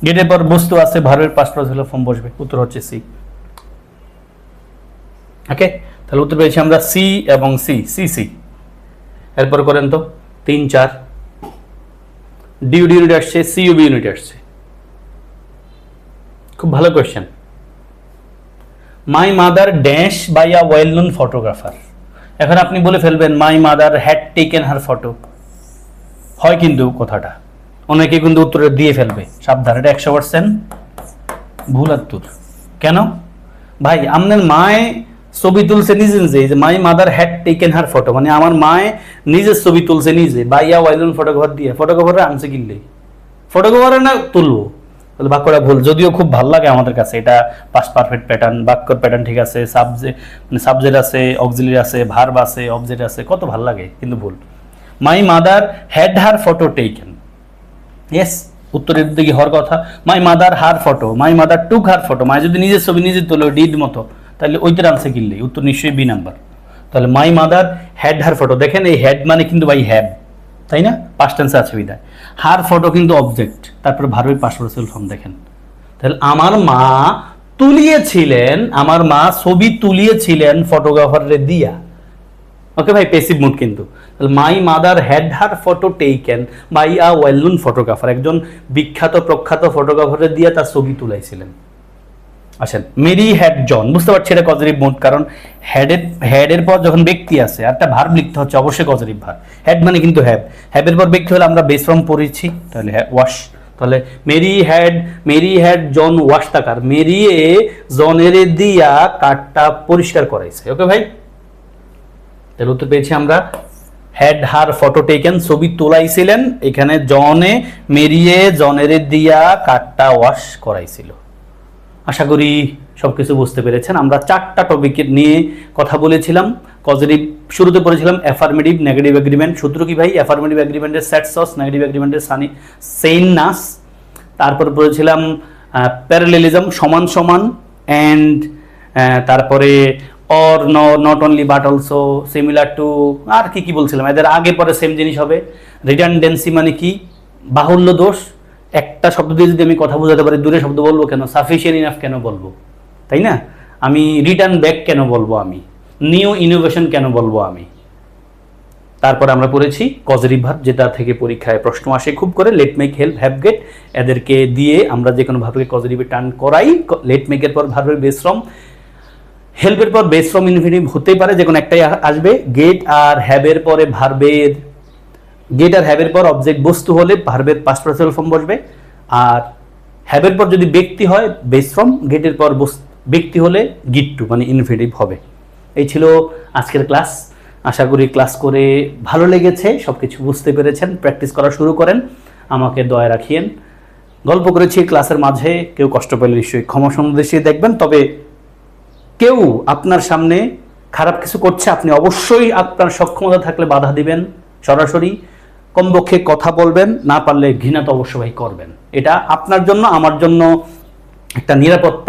গেটের পর বস্তু আছে, ভার্বের পাস্ট পার্টিসিপাল ফর্ম বসবে, উত্তর হচ্ছে সি। ওকে, তাহলে উত্তর পেয়েছি আমরা সি এবং সি, সি সি। এরপর করেন তো 3, 4 ডিউ ইউনিট আসছে, সিইউবি ইউনিট আসছে। খুব ভালো question. My mother dash by a well known photographer. এখন আপনি বলে ফেলবেন my mother had taken her photo, হয় কিন্তু কথাটা অনেকে কিন্তু উত্তরে দিয়ে ফেলবে, সাবধান, এটা 100% ভুল উত্তর। কেন ভাই? আপনার মায়ে ছবি তুলছে নিজে নিজে, যে মাই mother had taken her photo, মানে আমার মায়ে নিজের ছবি তুলছে নিজে, বাইয়া ওয়াইলন ফটোগ্রাফার দিয়ে, ফটোগ্রাফারে আনছে কিনলে, ফটোগ্রাফারে না তুলবো, তাহলে বাক্যটা ভুল। যদিও খুব ভালো লাগে আমাদের কাছে, এটা পাস্ট পারফেক্ট প্যাটার্ন, বাক্যর প্যাটার্ন ঠিক আছে, সাবজেক্ট আছে, অক্সিলারি আছে, ভার্ব আছে, অবজেক্ট আছে, কত ভালো লাগে, কিন্তু ভুল। My mother had her photo taken, yes উত্তরের দিকে হওয়ার কথা। My mother her photo, my mother took her photo, my যদি নিজের ছবি নিজে তোলো ডিড মতো, তাহলে ওইটার আনসার কিনলেই উত্তর নিশ্চয়ই বি নাম্বার। তাহলে মাই মাদার হ্যাড হার ফটো, দেখেন এই হ্যাড মানে কিন্তু ভাই হ্যাভ, তাই না? পাস্ট টেন্সে আছে বিদায়। হার ফটো কিন্তু অবজেক্ট, তারপরে ভার্বের পাস্ট পার্টিসিপাল ফর্ম দেখেন। তাহলে আমার মা তুলিয়েছিলেন, আমার মা ছবি তুলিয়েছিলেন ফটোগ্রাফারে দিয়া। ওকে ভাই, প্যাসিভ মুড কিন্তু। My mother had her photo taken by a well known photographer, একজন বিখ্যাত প্রখ্যাত ফটোগ্রাফারের দিয়ে তার ছবি তুলাইছিলেন। আসেন, মেরি হ্যাড জন, বুঝতে পারছি এটা পজিটিভ মুড, কারণ হ্যাডের পর যখন ব্যক্তি আছে আর একটা ভার্ব লিখতে হচ্ছে, অবশ্যই পজিটিভ ভার্ব। হ্যাড মানে কিন্তু হ্যাভ, হ্যাভের পর ব্যক্তি হলে আমরা বেস ফর্ম পড়েছি, তাহলে ওয়াশ। তাহলে Mary had John wash the car, মেরিয়ে জনের দিয়া কারটা পরিষ্কার করাইছে। ওকে ভাই, তাহলে উত্তর পেয়েছি আমরা হ্যাড হার ফটো টেকেন, ছবি তোলাইছিলেন, এখানে জনে মেরিয়ে জনের দিয়া কারটা ওয়াশ করাইছিল। আশা করি সবকিছু বুঝতে পেরেছেন। আমরা 4টা টপিক নিয়ে কথা বলেছিলাম। পজিটিভ শুরুতে পড়েছিলাম অ্যাফার্মেটিভ নেগেটিভ এগ্রিমেন্ট, সূত্র কি ভাই? অ্যাফার্মেটিভ এগ্রিমেন্টের সেট সস, নেগেটিভ এগ্রিমেন্টের সেইন নাস। তারপর পড়েছিলাম প্যারালেলিজম, সমান সমান, অ্যান্ড তারপরে or not only but also, similar to, আর কি কি বলছিলাম, এদের আগে পরে সেম জিনিস হবে। রিডান্ডেন্সি মানে কি? বাহুল্য দোষ। একটা শব্দ দিয়ে যদি আমি কথা বোঝাতে পারি, দূরে শব্দ বলবো কেন? সাফিসিয়েন্ট ইনাফ কেন বলবো, তাই না? আমি রিটার্ন ব্যাক কেন বলবো, আমি নিউ ইনোভেশন কেন বলবো আমি। তারপরে আমরা পড়েছি পজিটিভ ভার্ব, যেটা থেকে পরীক্ষায় প্রশ্ন আসে খুব করে, late make help have get, এদেরকে দিয়ে আমরা যে কোনো ভার্বকে পজিটিভে টার্ন করাই। লেট মেকের পর ভার্বের বেস ফর্ম, হেল্পের পর বেস ফর্ম ইনফিনিটিভ হতে পারে, যে কোনো একটাই আসবে। গেট আর হ্যাভের পরে ভার্বের, গেট আর হ্যাভের পর অবজেক্ট বস্তু হলে ভার্বের পাস্ট পার্টিসিপাল ফর্ম বসবে, আর হ্যাভের পর যদি ব্যক্তি হয় বেস ফর্ম, গেটের পর ব্যক্তি হলে গিট টু মানে ইনফিনিটিভ হবে। এই ছিল আজকের ক্লাস। আশা করি ক্লাস করে ভালো লেগেছে, সব কিছু বুঝতে পেরেছেন। প্র্যাকটিস করা শুরু করেন, আমাকে দয়া রাখিয়েন। গল্প করেছি ক্লাসের মাঝে, কেউ কষ্ট পেলে নিশ্চয়ই ক্ষমা সুন্দর দেখবেন। তবে কেউ আপনার সামনে খারাপ কিছু করছে, আপনি অবশ্যই আপনার সক্ষমতা থাকলে বাধা দিবেন, সরাসরি কমপক্ষে কথা বলবেন, না পারলে ঘৃণা তো অবশ্যই করবেন। এটা আপনার জন্য, আমার জন্য একটা নিরাপত্তা।